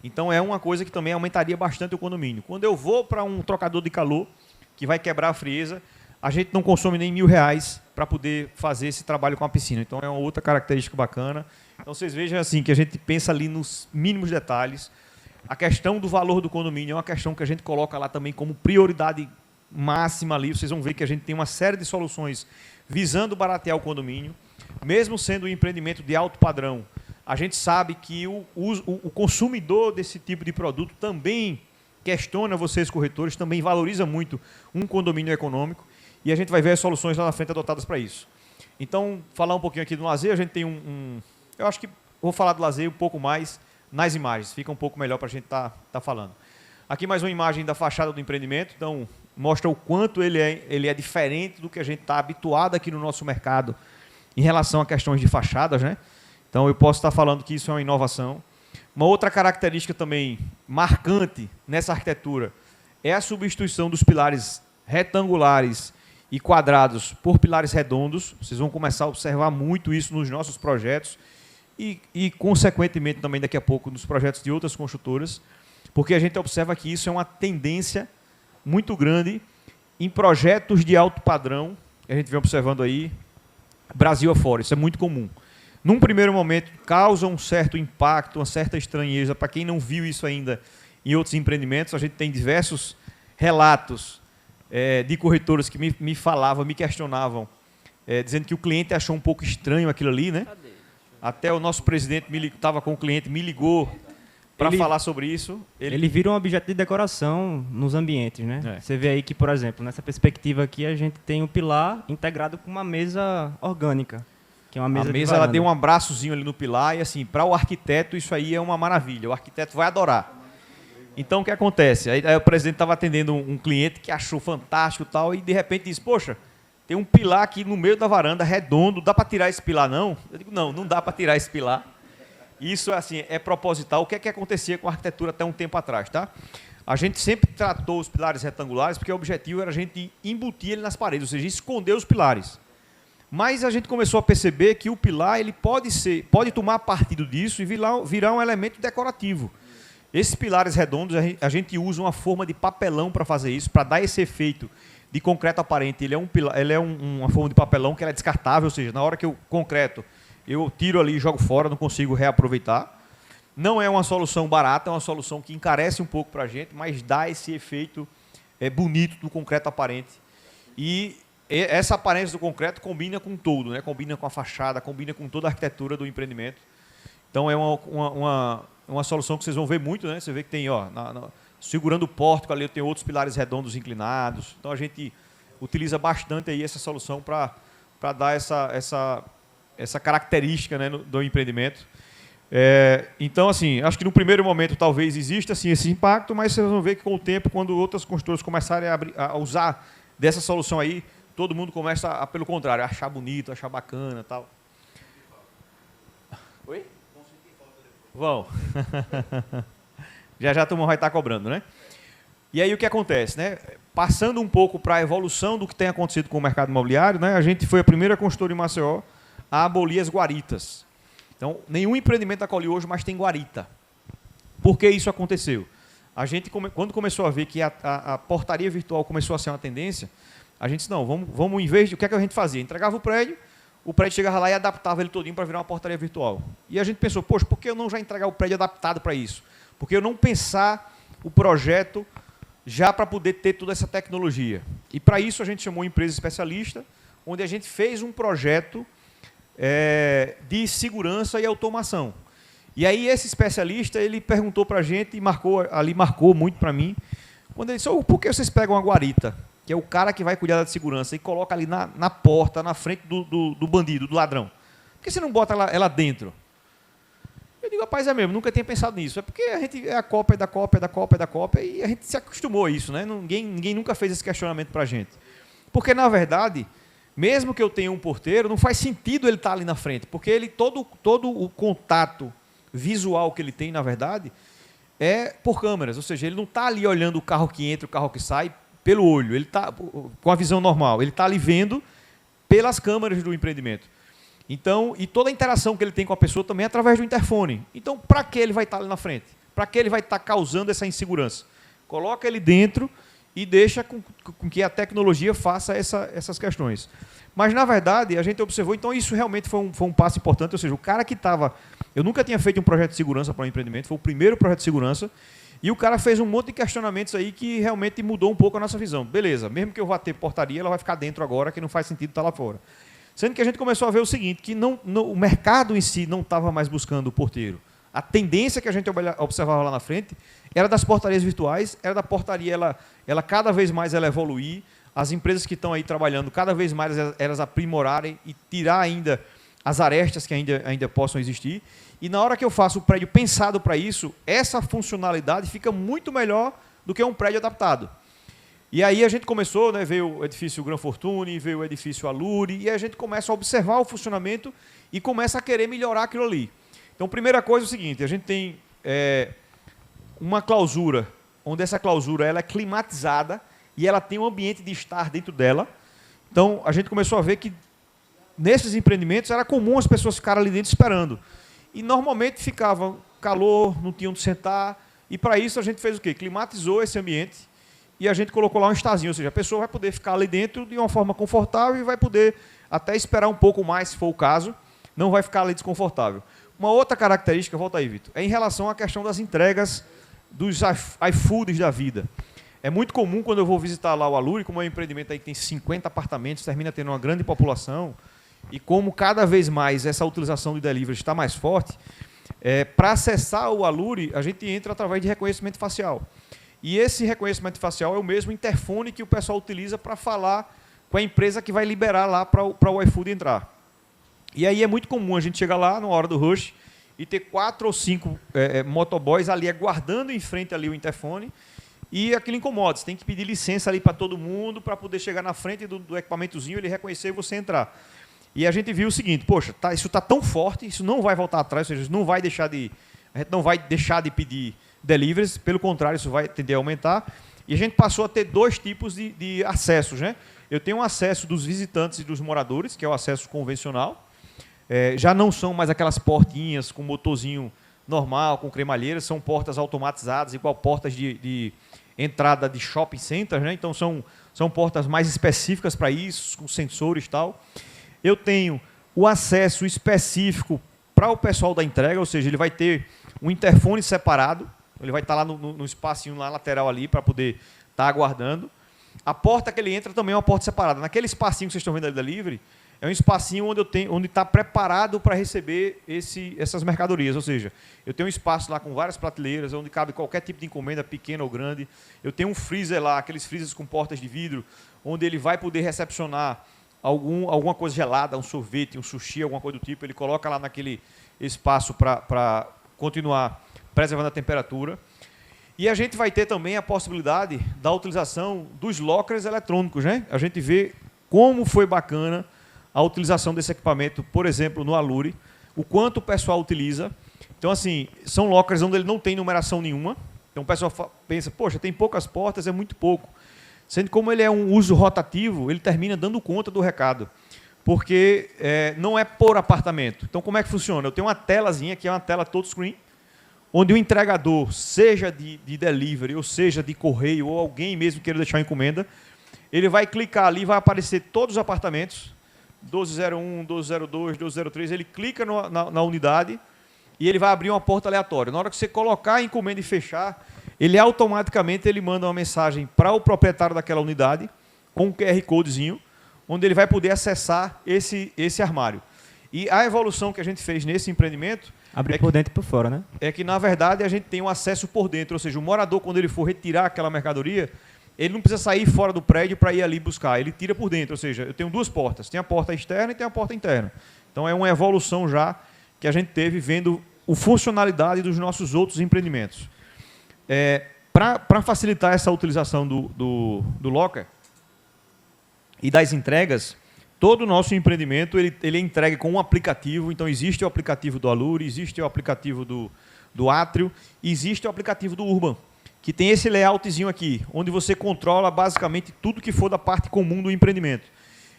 Então, é uma coisa que também aumentaria bastante o condomínio. Quando eu vou para um trocador de calor, que vai quebrar a frieza, a gente não consome nem R$1.000 para poder fazer esse trabalho com a piscina. Então, é uma outra característica bacana. Então, vocês vejam assim, que a gente pensa ali nos mínimos detalhes. A questão do valor do condomínio é uma questão que a gente coloca lá também como prioridade máxima ali. Vocês vão ver que a gente tem uma série de soluções visando baratear o condomínio. Mesmo sendo um empreendimento de alto padrão, a gente sabe que o consumidor desse tipo de produto também questiona vocês, corretores, também valoriza muito um condomínio econômico e a gente vai ver as soluções lá na frente adotadas para isso. Então, falar um pouquinho aqui do lazer, a gente tem eu acho que vou falar do lazer um pouco mais nas imagens, fica um pouco melhor para a gente tá falando. Aqui mais uma imagem da fachada do empreendimento, então mostra o quanto ele é diferente do que a gente está habituado aqui no nosso mercado em relação a questões de fachadas, né? Então, eu posso estar falando que isso é uma inovação. Uma outra característica também marcante nessa arquitetura é a substituição dos pilares retangulares e quadrados por pilares redondos. Vocês vão começar a observar muito isso nos nossos projetos e consequentemente, também daqui a pouco, nos projetos de outras construtoras, porque a gente observa que isso é uma tendência muito grande em projetos de alto padrão, que a gente vem observando aí, Brasil afora. Isso é muito comum. Num primeiro momento, causa um certo impacto, uma certa estranheza. Para quem não viu isso ainda em outros empreendimentos, a gente tem diversos relatos de corretoras que me falavam, me questionavam, dizendo que o cliente achou um pouco estranho aquilo ali, né? Até o nosso presidente estava com o cliente, me ligou para falar sobre isso. Ele vira um objeto de decoração nos ambientes, né? É. Você vê aí que, por exemplo, nessa perspectiva aqui, a gente tem um pilar integrado com uma mesa orgânica, que é uma mesa A de mesa ela varanda. deu um abraçozinho ali no pilar e, assim, para o arquiteto isso aí é uma maravilha. O arquiteto vai adorar. Então, o que acontece? Aí o presidente estava atendendo um cliente que achou fantástico e tal, e de repente disse, poxa, tem um pilar aqui no meio da varanda, redondo, dá para tirar esse pilar não? Eu digo, não dá para tirar esse pilar. Isso assim, é proposital. O que é que acontecia com a arquitetura até um tempo atrás, tá? A gente sempre tratou os pilares retangulares porque o objetivo era a gente embutir ele nas paredes, ou seja, esconder os pilares. Mas a gente começou a perceber que o pilar ele pode tomar partido disso e virar um elemento decorativo. Esses pilares redondos, a gente usa uma forma de papelão para fazer isso, para dar esse efeito de concreto aparente. Ele é uma forma de papelão que ela é descartável, ou seja, na hora que eu concreto, eu tiro ali e jogo fora, não consigo reaproveitar. Não é uma solução barata, é uma solução que encarece um pouco para a gente, mas dá esse efeito bonito do concreto aparente. E essa aparência do concreto combina com tudo, né? Combina com a fachada, combina com toda a arquitetura do empreendimento. Então é uma solução que vocês vão ver muito, né? Você vê que tem, ó, segurando o pórtico ali, tem outros pilares redondos inclinados. Então a gente utiliza bastante aí essa solução para dar essa característica, né, do empreendimento. Então, assim, acho que no primeiro momento talvez exista assim, esse impacto, mas vocês vão ver que com o tempo, quando outras construtoras começarem a usar dessa solução aí, todo mundo começa pelo contrário, a achar bonito, achar bacana e tal. Oi? Vão. Já a turma vai estar cobrando, né? E aí o que acontece, né? Passando um pouco para a evolução do que tem acontecido com o mercado imobiliário, né? A gente foi a primeira construtora em Maceió a abolir as guaritas. Então, nenhum empreendimento acolhe hoje, mas tem guarita. Por que isso aconteceu? A gente, quando começou a ver que a portaria virtual começou a ser uma tendência, a gente disse, não, vamos em vez de... O que é que a gente fazia? Entregava o prédio chegava lá e adaptava ele todinho para virar uma portaria virtual. E a gente pensou, poxa, por que eu não já entregar o prédio adaptado para isso? Por que eu não pensar o projeto já para poder ter toda essa tecnologia? E para isso a gente chamou uma empresa especialista, onde a gente fez um projeto de segurança e automação. E aí esse especialista, ele perguntou para a gente e marcou muito para mim, quando ele disse, por que vocês pegam uma guarita, que é o cara que vai cuidar da segurança, e coloca ali na porta, na frente do bandido, do ladrão? Por que você não bota ela dentro? Eu digo, rapaz, é mesmo, nunca tinha pensado nisso. É porque a gente é a cópia da cópia da cópia da cópia e a gente se acostumou a isso, né? Ninguém nunca fez esse questionamento para a gente. Porque, na verdade, mesmo que eu tenha um porteiro, não faz sentido ele estar ali na frente, porque ele todo o contato visual que ele tem, na verdade, é por câmeras. Ou seja, ele não está ali olhando o carro que entra, o carro que sai, pelo olho. Ele está com a visão normal. Ele está ali vendo pelas câmeras do empreendimento. Então, e toda a interação que ele tem com a pessoa também é através do interfone. Então, para que ele vai estar ali na frente? Para que ele vai estar causando essa insegurança? Coloca ele dentro e deixa com que a tecnologia faça essas questões. Mas, na verdade, a gente observou, então isso realmente foi um passo importante, ou seja, o cara que estava... Eu nunca tinha feito um projeto de segurança para um empreendimento, foi o primeiro projeto de segurança, e o cara fez um monte de questionamentos aí que realmente mudou um pouco a nossa visão. Beleza, mesmo que eu vá ter portaria, ela vai ficar dentro agora, que não faz sentido estar lá fora. Sendo que a gente começou a ver o seguinte, que o mercado em si não estava mais buscando o porteiro. A tendência que a gente observava lá na frente era das portarias virtuais, era da portaria, ela cada vez mais ela evoluir, as empresas que estão aí trabalhando, cada vez mais elas aprimorarem e tirar ainda as arestas que ainda possam existir. E na hora que eu faço o prédio pensado para isso, essa funcionalidade fica muito melhor do que um prédio adaptado. E aí a gente começou, né, veio o edifício Gran Fortune, veio o edifício Aluri, e a gente começa a observar o funcionamento e começa a querer melhorar aquilo ali. Então, primeira coisa é o seguinte, a gente tem uma clausura, onde essa clausura ela é climatizada e ela tem um ambiente de estar dentro dela. Então, a gente começou a ver que nesses empreendimentos era comum as pessoas ficarem ali dentro esperando. E normalmente ficava calor, não tinham onde sentar, e para isso a gente fez o quê? Climatizou esse ambiente e a gente colocou lá um estarzinho, ou seja, a pessoa vai poder ficar ali dentro de uma forma confortável e vai poder até esperar um pouco mais, se for o caso, não vai ficar ali desconfortável. Uma outra característica, volta aí, Vitor, é em relação à questão das entregas dos iFoods da vida. É muito comum quando eu vou visitar lá o Aluri, como é um empreendimento aí que tem 50 apartamentos, termina tendo uma grande população, e como cada vez mais essa utilização de delivery está mais forte, para acessar o Aluri, a gente entra através de reconhecimento facial. E esse reconhecimento facial é o mesmo interfone que o pessoal utiliza para falar com a empresa que vai liberar lá para o iFood entrar. E aí é muito comum a gente chegar lá na hora do rush e ter 4 ou 5 motoboys ali aguardando em frente ali o interfone e aquilo incomoda. Você tem que pedir licença ali para todo mundo para poder chegar na frente do equipamentozinho, ele reconhecer e você entrar. E a gente viu o seguinte, poxa, isso está tão forte, isso não vai voltar atrás, ou seja, a gente não vai deixar de pedir deliveries, pelo contrário, isso vai tender a aumentar. E a gente passou a ter 2 tipos de acessos, né? Eu tenho um acesso dos visitantes e dos moradores, que é o acesso convencional. Já não são mais aquelas portinhas com motorzinho normal, com cremalheiras, são portas automatizadas, igual portas de entrada de shopping centers, né? Então são portas mais específicas para isso, com sensores e tal. Eu tenho o acesso específico para o pessoal da entrega, ou seja, ele vai ter um interfone separado, ele vai estar lá no espacinho lá lateral ali para poder estar aguardando. A porta que ele entra também é uma porta separada. Naquele espacinho que vocês estão vendo ali da Delivery, é um espacinho onde está preparado para receber essas mercadorias. Ou seja, eu tenho um espaço lá com várias prateleiras, onde cabe qualquer tipo de encomenda, pequena ou grande. Eu tenho um freezer lá, aqueles freezers com portas de vidro, onde ele vai poder recepcionar alguma coisa gelada, um sorvete, um sushi, alguma coisa do tipo. Ele coloca lá naquele espaço para continuar preservando a temperatura. E a gente vai ter também a possibilidade da utilização dos lockers eletrônicos, né? A gente vê como foi bacana a utilização desse equipamento, por exemplo, no Aluri, o quanto o pessoal utiliza. Então, assim, são lockers onde ele não tem numeração nenhuma. Então, o pessoal pensa, poxa, tem poucas portas, é muito pouco. Sendo como ele é um uso rotativo, ele termina dando conta do recado. Porque não é por apartamento. Então, como é que funciona? Eu tenho uma telazinha, que é uma tela touchscreen, onde o entregador, seja de delivery, ou seja de correio, ou alguém mesmo queira deixar uma encomenda, ele vai clicar ali, vai aparecer todos os apartamentos, 1201, 1202, 1203, ele clica na unidade e ele vai abrir uma porta aleatória. Na hora que você colocar a encomenda e fechar, ele automaticamente manda uma mensagem para o proprietário daquela unidade, com um QR Codezinho, onde ele vai poder acessar esse armário. E a evolução que a gente fez nesse empreendimento... Abrir por dentro e por fora, né? É que, na verdade, a gente tem um acesso por dentro. Ou seja, o morador, quando ele for retirar aquela mercadoria, ele não precisa sair fora do prédio para ir ali buscar. Ele tira por dentro. Ou seja, eu tenho 2 portas. Tem a porta externa e tem a porta interna. Então, é uma evolução já que a gente teve vendo a funcionalidade dos nossos outros empreendimentos. Para facilitar essa utilização do locker e das entregas... Todo o nosso empreendimento ele é entregue com um aplicativo. Então, existe o aplicativo do Aluri, existe o aplicativo do Átrio, e existe o aplicativo do Urban, que tem esse layoutzinho aqui, onde você controla basicamente tudo que for da parte comum do empreendimento.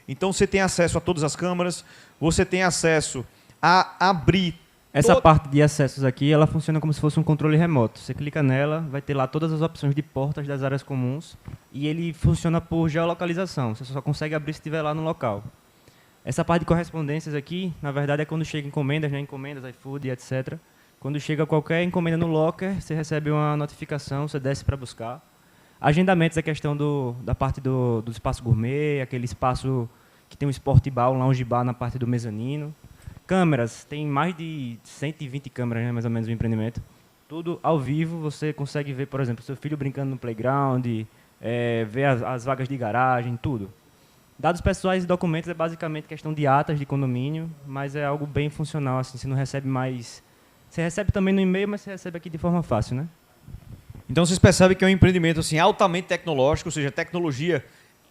Então, você tem acesso a todas as câmeras, você tem acesso a abrir... Essa parte de acessos aqui, ela funciona como se fosse um controle remoto. Você clica nela, vai ter lá todas as opções de portas das áreas comuns e ele funciona por geolocalização. Você só consegue abrir se estiver lá no local. Essa parte de correspondências aqui, na verdade, é quando chega encomendas, né? Encomendas, iFood, etc. Quando chega qualquer encomenda no locker, você recebe uma notificação, você desce para buscar. Agendamentos é questão da parte do espaço gourmet, aquele espaço que tem um sport bar, um lounge bar na parte do mezanino. Câmeras, tem mais de 120 câmeras, né, mais ou menos, no empreendimento. Tudo ao vivo, você consegue ver, por exemplo, seu filho brincando no playground, ver as vagas de garagem, tudo. Dados pessoais e documentos é basicamente questão de atas de condomínio, mas é algo bem funcional, assim, você não recebe mais... Você recebe também no e-mail, mas você recebe aqui de forma fácil, né? Então vocês percebem que é um empreendimento assim, altamente tecnológico, ou seja, a tecnologia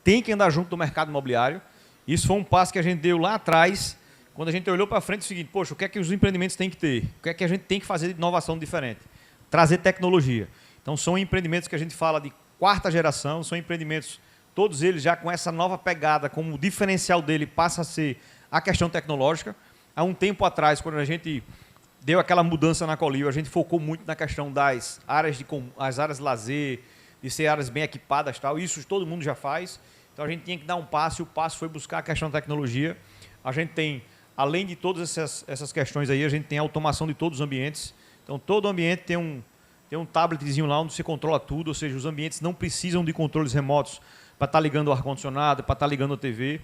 tem que andar junto do mercado imobiliário. Isso foi um passo que a gente deu lá atrás, quando a gente olhou para frente, é o seguinte: poxa, o que é que os empreendimentos têm que ter? O que é que a gente tem que fazer de inovação diferente? Trazer tecnologia. Então são empreendimentos que a gente fala de quarta geração, são empreendimentos, todos eles já com essa nova pegada, como o diferencial dele passa a ser a questão tecnológica. Há um tempo atrás, quando a gente deu aquela mudança na Colio, a gente focou muito na questão das áreas as áreas de lazer, de ser áreas bem equipadas, tal. Isso todo mundo já faz. Então a gente tinha que dar um passo, e o passo foi buscar a questão da tecnologia. A gente tem, além de todas essas questões aí, a gente tem a automação de todos os ambientes. Então todo ambiente tem um tabletzinho lá onde você controla tudo, ou seja, os ambientes não precisam de controles remotos para estar ligando o ar-condicionado, para estar ligando a TV.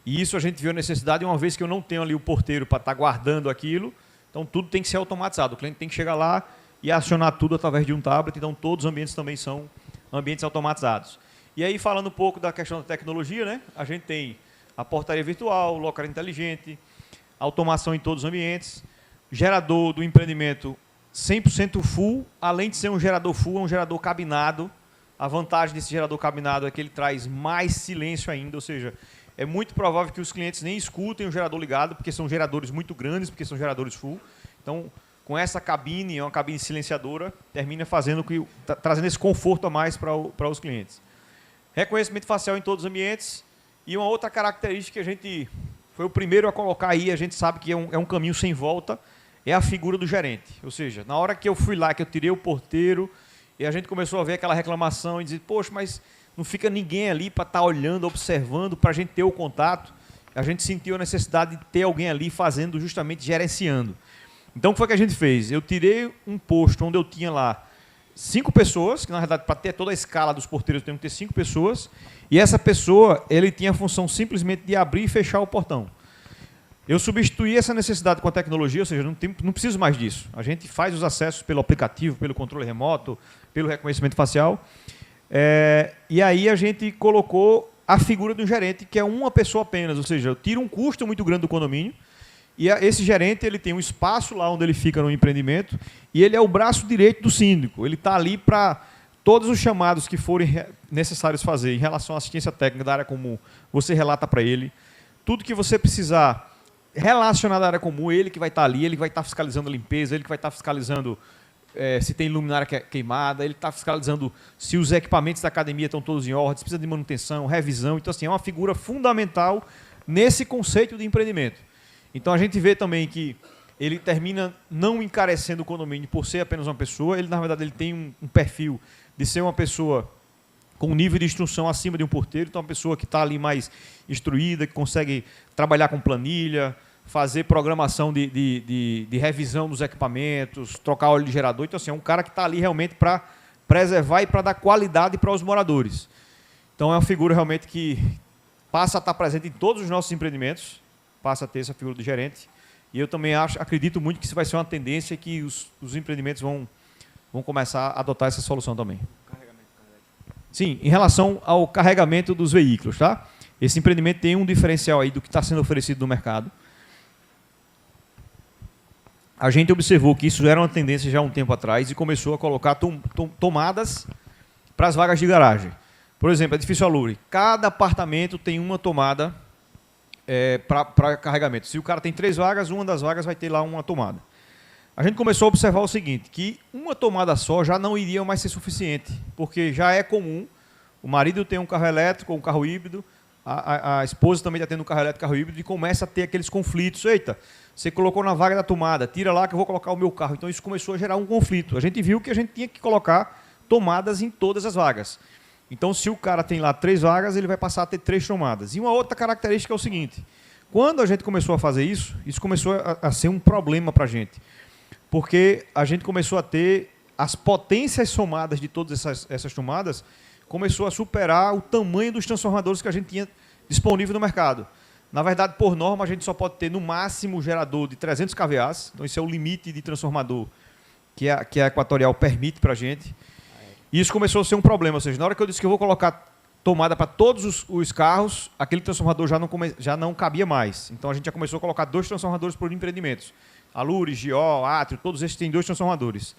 E isso a gente viu a necessidade, uma vez que eu não tenho ali o porteiro para estar guardando aquilo, então tudo tem que ser automatizado. O cliente tem que chegar lá e acionar tudo através de um tablet, então todos os ambientes também são ambientes automatizados. E aí, falando um pouco da questão da tecnologia, né? A gente tem a portaria virtual, local inteligente, automação em todos os ambientes, gerador do empreendimento 100% full, além de ser um gerador full, é um gerador cabinado. A vantagem desse gerador cabinado é que ele traz mais silêncio ainda, ou seja, é muito provável que os clientes nem escutem o gerador ligado, porque são geradores muito grandes, porque são geradores full. Então, com essa cabine, é uma cabine silenciadora, termina trazendo esse conforto a mais para os clientes. Reconhecimento facial em todos os ambientes. E uma outra característica que a gente foi o primeiro a colocar aí, a gente sabe que é um caminho sem volta, é a figura do gerente. Ou seja, na hora que eu fui lá, que eu tirei o porteiro, e a gente começou a ver aquela reclamação e dizer, poxa, mas não fica ninguém ali para estar olhando, observando, para a gente ter o contato. A gente sentiu a necessidade de ter alguém ali fazendo, justamente gerenciando. Então, o que foi que a gente fez? Eu tirei um posto onde eu tinha lá 5 pessoas, que na verdade, para ter toda a escala dos porteiros, eu tenho que ter 5 pessoas, e essa pessoa, ele tinha a função simplesmente de abrir e fechar o portão. Eu substituí essa necessidade com a tecnologia, ou seja, não preciso mais disso. A gente faz os acessos pelo aplicativo, pelo controle remoto, pelo reconhecimento facial. E aí a gente colocou a figura do gerente, que é uma pessoa apenas, ou seja, eu tiro um custo muito grande do condomínio, e esse gerente ele tem um espaço lá onde ele fica no empreendimento, e ele é o braço direito do síndico. Ele está ali para todos os chamados que forem necessários fazer em relação à assistência técnica da área comum, você relata para ele. Tudo que você precisar relacionado à área comum, ele que vai estar ali, ele que vai estar fiscalizando a limpeza, ele que vai estar fiscalizando se tem luminária queimada, ele está fiscalizando se os equipamentos da academia estão todos em ordem, se precisa de manutenção, revisão. Então, assim, é uma figura fundamental nesse conceito de empreendimento. Então, a gente vê também que ele termina não encarecendo o condomínio por ser apenas uma pessoa. Ele, na verdade, ele tem um perfil de ser uma pessoa com um nível de instrução acima de um porteiro. Então, uma pessoa que está ali mais instruída, que consegue trabalhar com planilha, fazer programação de revisão dos equipamentos, trocar óleo de gerador. Então, assim, é um cara que está ali realmente para preservar e para dar qualidade para os moradores. Então, é uma figura realmente que passa a estar presente em todos os nossos empreendimentos, passa a ter essa figura do gerente. E eu também acredito muito que isso vai ser uma tendência e que os empreendimentos vão começar a adotar essa solução também. Sim, em relação ao carregamento dos veículos, tá? Esse empreendimento tem um diferencial aí do que está sendo oferecido no mercado. A gente observou que isso era uma tendência já há um tempo atrás e começou a colocar tomadas para as vagas de garagem. Por exemplo, edifício Alure. Cada apartamento tem uma tomada para carregamento. Se o cara tem 3 vagas, uma das vagas vai ter lá uma tomada. A gente começou a observar o seguinte, que uma tomada só já não iria mais ser suficiente, porque já é comum, o marido tem um carro elétrico ou um carro híbrido, a esposa também está tendo um carro elétrico, carro híbrido, e começa a ter aqueles conflitos. Eita, você colocou na vaga da tomada, tira lá que eu vou colocar o meu carro. Então isso começou a gerar um conflito. A gente viu que a gente tinha que colocar tomadas em todas as vagas. Então se o cara tem lá 3 vagas, ele vai passar a ter 3 tomadas. E uma outra característica é o seguinte, quando a gente começou a fazer isso começou a ser um problema para a gente. Porque a gente começou a ter as potências somadas de todas essas tomadas, começou a superar o tamanho dos transformadores que a gente tinha disponível no mercado. Na verdade, por norma, a gente só pode ter no máximo gerador de 300 kVA, então esse é o limite de transformador que a Equatorial permite para a gente. E isso começou a ser um problema, ou seja, na hora que eu disse que eu vou colocar tomada para todos os carros, aquele transformador já não cabia mais. Então a gente já começou a colocar 2 transformadores por empreendimentos. Alure, GO, Átrio, todos esses têm 2 transformadores.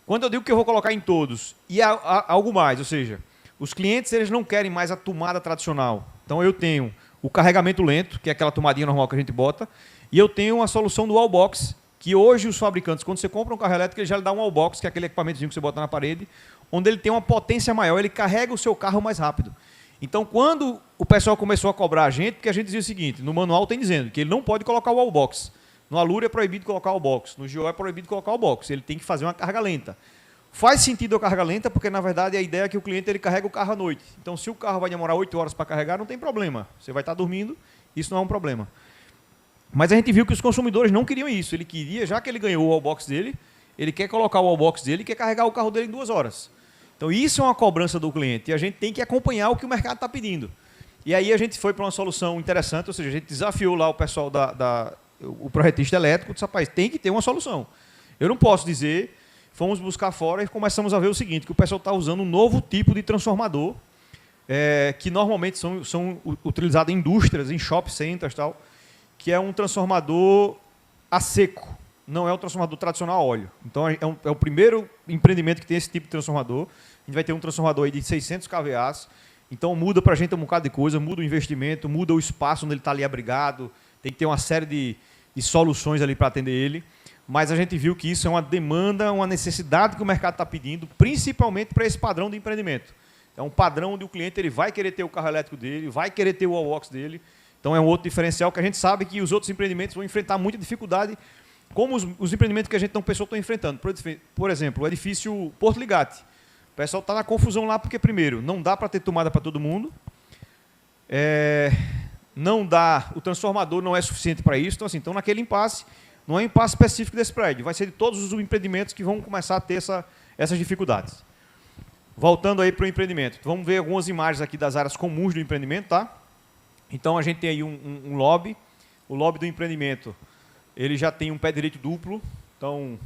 Quando eu digo que eu vou colocar em todos, e algo mais, ou seja, os clientes eles não querem mais a tomada tradicional. Então eu tenho o carregamento lento, que é aquela tomadinha normal que a gente bota, e eu tenho a solução do wallbox, que hoje os fabricantes, quando você compra um carro elétrico, ele já lhe dá um wallbox, que é aquele equipamentozinho que você bota na parede, onde ele tem uma potência maior, ele carrega o seu carro mais rápido. Então, quando o pessoal começou a cobrar a gente, porque a gente dizia o seguinte, no manual tem dizendo que ele não pode colocar o wallbox. No Alura é proibido colocar o box, no GO é proibido colocar o box, ele tem que fazer uma carga lenta. Faz sentido a carga lenta, porque na verdade a ideia é que o cliente ele carrega o carro à noite. Então, se o carro vai demorar 8 horas para carregar, não tem problema. Você vai estar dormindo, isso não é um problema. Mas a gente viu que os consumidores não queriam isso. Ele queria, já que ele ganhou o wallbox dele, ele quer colocar o wallbox dele e quer carregar o carro dele em 2 horas. Então, isso é uma cobrança do cliente. E a gente tem que acompanhar o que o mercado está pedindo. E aí a gente foi para uma solução interessante, ou seja, a gente desafiou lá o pessoal o projetista elétrico, disse, rapaz, tem que ter uma solução. Eu não posso dizer, fomos buscar fora e começamos a ver o seguinte, que o pessoal está usando um novo tipo de transformador, que normalmente são utilizados em indústrias, em shopping centers e tal, que é um transformador a seco, não é um transformador tradicional a óleo. Então, é o primeiro empreendimento que tem esse tipo de transformador. A gente vai ter um transformador aí de 600 kVA, então muda para a gente um bocado de coisa, muda o investimento, muda o espaço onde ele está ali abrigado, tem que ter uma série de soluções ali para atender ele. Mas a gente viu que isso é uma demanda, uma necessidade que o mercado está pedindo, principalmente para esse padrão de empreendimento. É um padrão onde o cliente ele vai querer ter o carro elétrico dele, vai querer ter o wallbox dele. Então é um outro diferencial que a gente sabe que os outros empreendimentos vão enfrentar muita dificuldade, como os empreendimentos que a gente não pensou estão enfrentando. Por exemplo, o edifício Porto Ligate. O pessoal está na confusão lá porque, primeiro, não dá para ter tomada para todo mundo. Não dá, o transformador não é suficiente para isso. Então, assim, naquele impasse, não é um impasse específico desse prédio. Vai ser de todos os empreendimentos que vão começar a ter essas dificuldades. Voltando aí para o empreendimento. Vamos ver algumas imagens aqui das áreas comuns do empreendimento, tá? Então, a gente tem aí um lobby. O lobby do empreendimento, ele já tem um pé direito duplo. Então,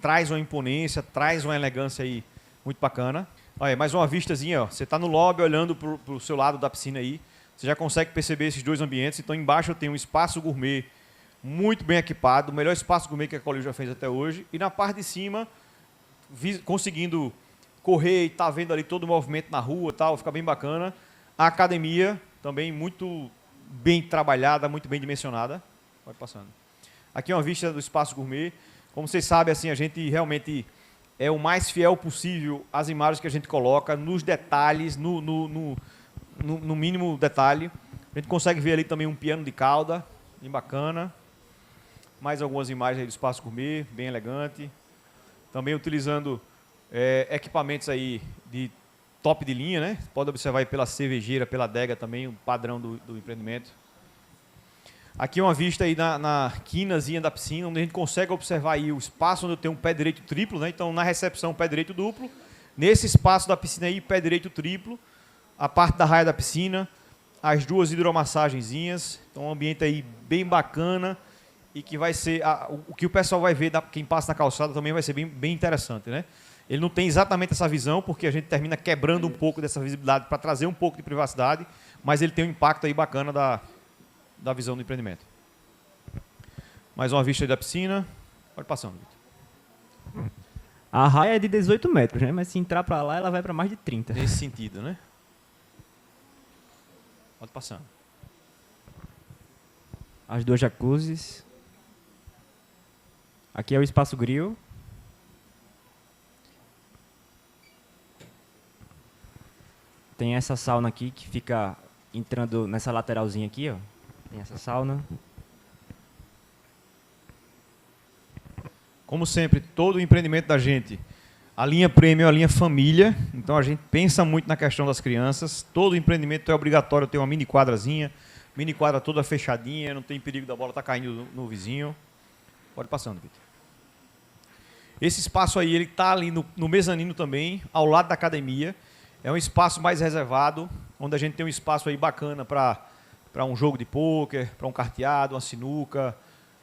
traz uma imponência, traz uma elegância aí muito bacana. Olha, mais uma vistazinha. Ó. Você está no lobby olhando para o seu lado da piscina aí. Você já consegue perceber esses dois ambientes. Então, embaixo eu tenho um espaço gourmet muito bem equipado, o melhor espaço gourmet que a Colil já fez até hoje. E na parte de cima, conseguindo correr e estar vendo ali todo o movimento na rua, tal, fica bem bacana. A academia também muito bem trabalhada, muito bem dimensionada. Pode passando. Aqui é uma vista do espaço gourmet. Como vocês sabem, assim, a gente realmente é o mais fiel possível às imagens que a gente coloca, nos detalhes, no mínimo detalhe. A gente consegue ver ali também um piano de cauda, bem bacana. Mais algumas imagens aí do espaço gourmet, bem elegante. Também utilizando equipamentos aí de top de linha, né? Pode observar aí pela cervejeira, pela adega também, o padrão do empreendimento. Aqui uma vista aí na quinazinha da piscina, onde a gente consegue observar aí o espaço onde eu tenho um pé direito triplo, né? Então, na recepção, pé direito duplo. Nesse espaço da piscina aí, pé direito triplo. A parte da raia da piscina, as duas hidromassagenzinhas. Então, um ambiente aí bem bacana e que vai ser... o que o pessoal vai ver, quem passa na calçada também vai ser bem interessante, né? Ele não tem exatamente essa visão, porque a gente termina quebrando um pouco dessa visibilidade para trazer um pouco de privacidade, mas ele tem um impacto aí bacana da visão do empreendimento. Mais uma vista aí da piscina. Pode passando, Vitor. A raia é de 18 metros, né? Mas se entrar para lá, ela vai para mais de 30. Nesse sentido, né? Pode passando. As duas jacuzzis. Aqui é o espaço grill. Tem essa sauna aqui que fica entrando nessa lateralzinha aqui, ó. Tem essa sauna. Como sempre, todo o empreendimento da gente, a linha premium é a linha família, então a gente pensa muito na questão das crianças. Todo empreendimento é obrigatório ter uma mini quadrazinha, mini quadra toda fechadinha, não tem perigo da bola estar caindo no vizinho. Pode passando, Vitor. Esse espaço aí, ele está ali no mezanino também, ao lado da academia. É um espaço mais reservado, onde a gente tem um espaço aí bacana para um jogo de pôquer, para um carteado, uma sinuca.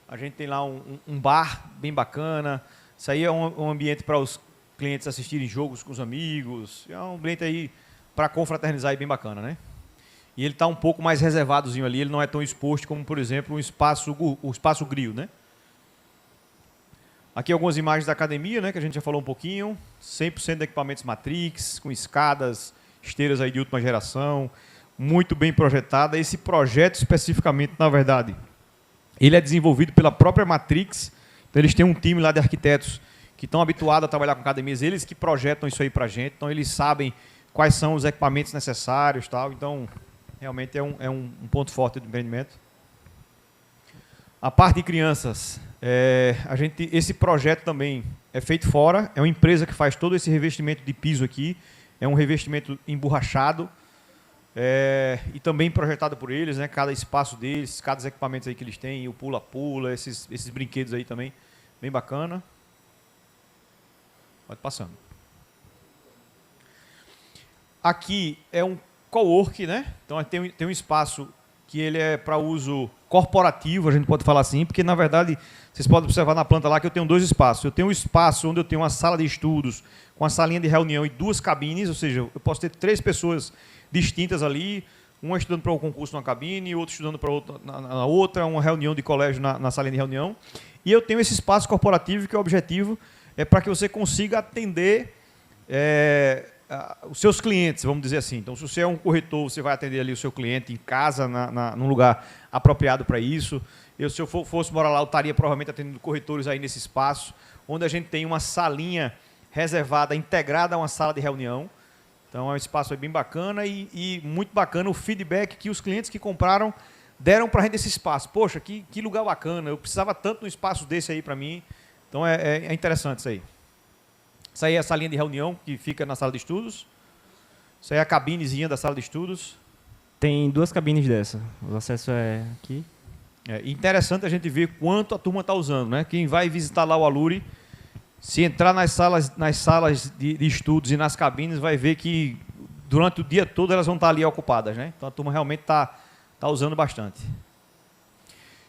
A gente tem lá um bar bem bacana. Isso aí é um ambiente para os clientes assistirem jogos com os amigos. É um ambiente aí para confraternizar aí bem bacana, né? E ele está um pouco mais reservadozinho ali, ele não é tão exposto como, por exemplo, o espaço grill, né? Aqui algumas imagens da academia, né, que a gente já falou um pouquinho. 100% de equipamentos Matrix, com escadas, esteiras aí de última geração, muito bem projetada. Esse projeto especificamente, na verdade, ele é desenvolvido pela própria Matrix. Então eles têm um time lá de arquitetos que estão habituados a trabalhar com academias, eles que projetam isso aí para a gente. Então eles sabem quais são os equipamentos necessários, tal. Então realmente é um ponto forte do empreendimento. A parte de crianças, esse projeto também é feito fora, é uma empresa que faz todo esse revestimento de piso aqui, é um revestimento emborrachado, e também projetado por eles, né? Cada espaço deles, cada equipamento aí que eles têm, o pula-pula, esses brinquedos aí também, bem bacana. Pode passando. Aqui é um cowork, né? Então tem um espaço que ele é para uso corporativo, a gente pode falar assim, porque na verdade vocês podem observar na planta lá que eu tenho 2 espaços. Eu tenho um espaço onde eu tenho uma sala de estudos com a salinha de reunião e 2 cabines, ou seja, eu posso ter 3 pessoas distintas ali, uma estudando para o concurso numa cabine, outra estudando para na outra, uma reunião de colégio na salinha de reunião. E eu tenho esse espaço corporativo que o objetivo é para que você consiga atender os seus clientes, vamos dizer assim. Então, se você é um corretor, você vai atender ali o seu cliente em casa, num lugar apropriado para isso. Se eu fosse morar lá, eu estaria provavelmente atendendo corretores aí nesse espaço, onde a gente tem uma salinha reservada, integrada a uma sala de reunião. Então, é um espaço bem bacana e muito bacana o feedback que os clientes que compraram deram para a gente esse espaço. Poxa, que lugar bacana, eu precisava tanto de um espaço desse aí para mim. Então, é interessante isso aí. Isso aí é a salinha de reunião que fica na sala de estudos. Isso aí é a cabinezinha da sala de estudos. Tem 2 cabines dessa. O acesso é aqui. É interessante a gente ver quanto a turma está usando, né? Quem vai visitar lá o Aluri, se entrar nas salas de estudos e nas cabines, vai ver que durante o dia todo elas vão estar ali ocupadas, né? Então a turma realmente está usando bastante.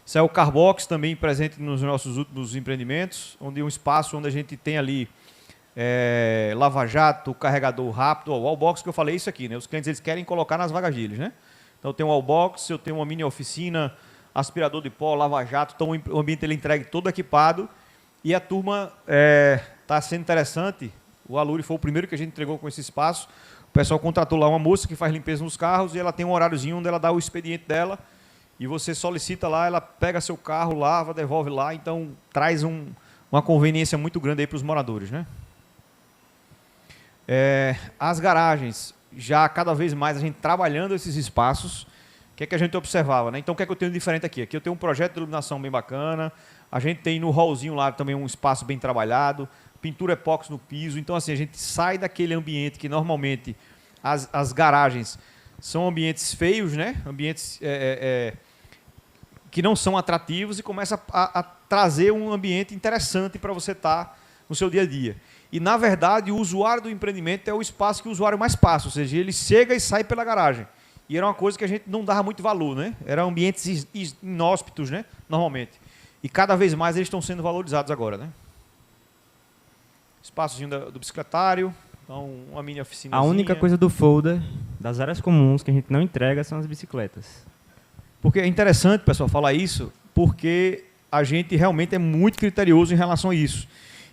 Isso é o Carbox, também presente nos nossos últimos empreendimentos, onde é um espaço onde a gente tem ali lava-jato, carregador rápido, o wallbox que eu falei, isso aqui, né? Os clientes eles querem colocar nas vagas deles, né? Então eu tenho um wallbox, eu tenho uma mini oficina, aspirador de pó, lava-jato, então o ambiente ele entregue todo equipado e a turma está sendo interessante. O Aluri foi o primeiro que a gente entregou com esse espaço. O pessoal contratou lá uma moça que faz limpeza nos carros e ela tem um horáriozinho onde ela dá o expediente dela e você solicita lá, ela pega seu carro, lava, devolve lá, então traz uma conveniência muito grande aí para os moradores, né? As garagens, já cada vez mais a gente trabalhando esses espaços, o que é que a gente observava, né? Então, o que é que eu tenho de diferente aqui? Aqui eu tenho um projeto de iluminação bem bacana, a gente tem no hallzinho lá também um espaço bem trabalhado, pintura epóxi no piso, então assim, a gente sai daquele ambiente que normalmente as garagens são ambientes feios, né? Ambientes que não são atrativos e começa a trazer um ambiente interessante para você estar no seu dia a dia. E, na verdade, o usuário do empreendimento é o espaço que o usuário mais passa, ou seja, ele chega e sai pela garagem. E era uma coisa que a gente não dava muito valor, né? Eram ambientes inóspitos, né? Normalmente. E cada vez mais eles estão sendo valorizados agora, né? Espaçozinho do bicicletário, então uma mini oficina. A única coisa do folder, das áreas comuns que a gente não entrega, são as bicicletas. Porque é interessante, pessoal, falar isso, porque a gente realmente é muito criterioso em relação a isso.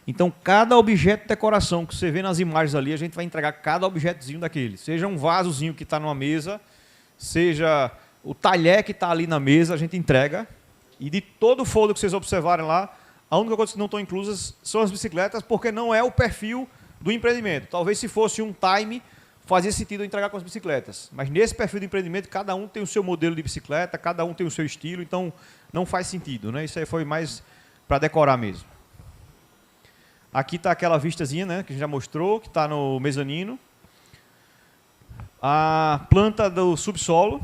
Então, cada objeto de decoração que você vê nas imagens ali, a gente vai entregar cada objetozinho daquele. Seja um vasozinho que está numa mesa, seja o talher que está ali na mesa, a gente entrega. E de todo o folder que vocês observarem lá, a única coisa que não estão inclusas são as bicicletas, porque não é o perfil do empreendimento. Talvez se fosse um time, fazia sentido eu entregar com as bicicletas. Mas nesse perfil de empreendimento, cada um tem o seu modelo de bicicleta, cada um tem o seu estilo, então não faz sentido, né? Isso aí foi mais para decorar mesmo. Aqui está aquela vistazinha, né, que a gente já mostrou, que está no mezanino. A planta do subsolo.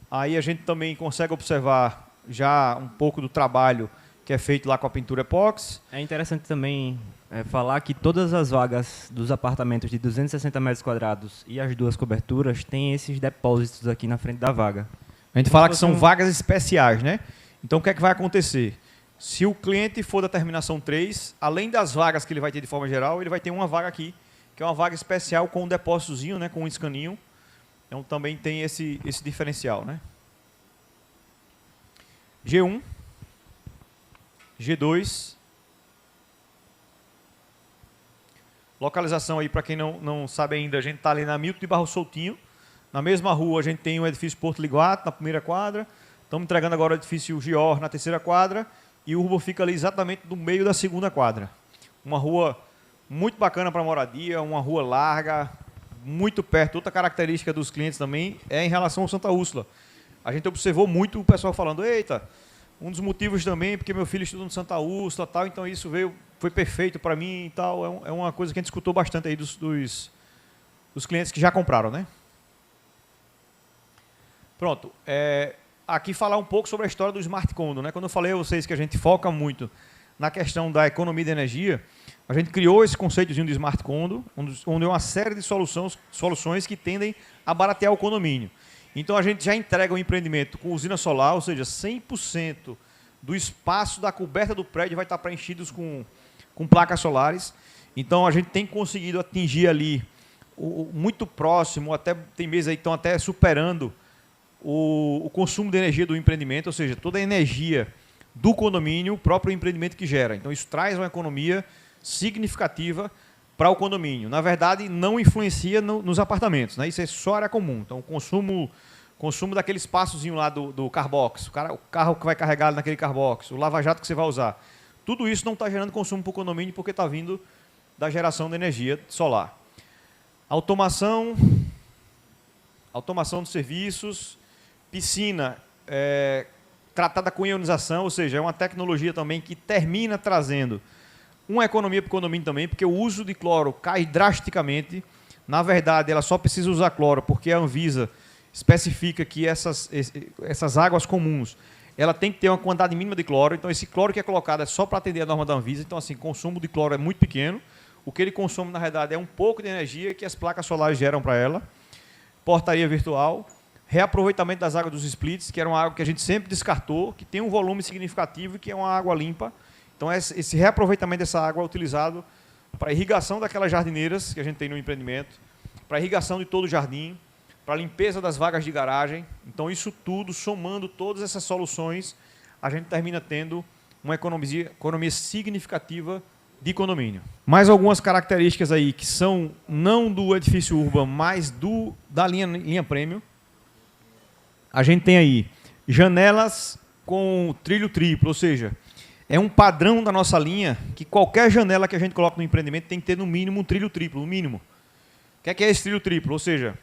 Aí a gente também consegue observar já um pouco do trabalho que é feito lá com a pintura epóxi. É interessante também falar que todas as vagas dos apartamentos de 260 metros quadrados e as 2 coberturas têm esses depósitos aqui na frente da vaga. A gente fala que são vagas especiais, né? Então o que é que vai acontecer? Se o cliente for da terminação 3, além das vagas que ele vai ter de forma geral, ele vai ter uma vaga aqui, que é uma vaga especial com um depósitozinho, né, com um escaninho. Então também tem esse diferencial, né? G1, G2 Localização aí, para quem não sabe ainda, a gente está ali na Milton de Barro Soutinho. Na mesma rua, a gente tem o edifício Porto Liguato, na primeira quadra. Estamos entregando agora o edifício Gior, na terceira quadra. E o Urban fica ali exatamente no meio da segunda quadra. Uma rua muito bacana para moradia, uma rua larga, muito perto. Outra característica dos clientes também é em relação ao Santa Úrsula. A gente observou muito o pessoal falando, eita, um dos motivos também, porque meu filho estuda no Santa Úrsula, tal, então isso foi perfeito para mim e tal. É uma coisa que a gente escutou bastante aí dos clientes que já compraram, né? Pronto. Aqui falar um pouco sobre a história do Smart Condo, né? Quando eu falei a vocês que a gente foca muito na questão da economia de energia, a gente criou esse conceitozinho de Smart Condo, onde é uma série de soluções que tendem a baratear o condomínio. Então, a gente já entrega o empreendimento com usina solar, ou seja, 100% do espaço da coberta do prédio vai estar preenchidos com placas solares. Então, a gente tem conseguido atingir ali muito próximo, até tem meses aí que estão até superando o consumo de energia do empreendimento, ou seja, toda a energia do condomínio, o próprio empreendimento que gera. Então, isso traz uma economia significativa para o condomínio. Na verdade, não influencia nos apartamentos, né? Isso é só área comum. Então, o consumo daquele espaçozinho lá do carbox, o carro que vai carregar naquele carbox, o lava-jato que você vai usar, tudo isso não está gerando consumo para o condomínio porque está vindo da geração de energia solar. Automação dos serviços, piscina tratada com ionização, ou seja, é uma tecnologia também que termina trazendo uma economia para o condomínio também, porque o uso de cloro cai drasticamente. Na verdade, ela só precisa usar cloro porque a Anvisa especifica que essas águas comuns, ela tem que ter uma quantidade mínima de cloro. Então, esse cloro que é colocado é só para atender a norma da Anvisa. Então, assim, o consumo de cloro é muito pequeno. O que ele consome, na verdade, é um pouco de energia que as placas solares geram para ela. Portaria virtual. Reaproveitamento das águas dos splits, que era uma água que a gente sempre descartou, que tem um volume significativo e que é uma água limpa. Então, esse reaproveitamento dessa água é utilizado para irrigação daquelas jardineiras que a gente tem no empreendimento, para irrigação de todo o jardim, para limpeza das vagas de garagem. Então, isso tudo, somando todas essas soluções, a gente termina tendo uma economia significativa de condomínio. Mais algumas características aí que são não do edifício Urban, mas da linha Premium. A gente tem aí janelas com trilho triplo, ou seja, é um padrão da nossa linha que qualquer janela que a gente coloca no empreendimento tem que ter no mínimo um trilho triplo, no mínimo. O que é esse trilho triplo? Ou seja,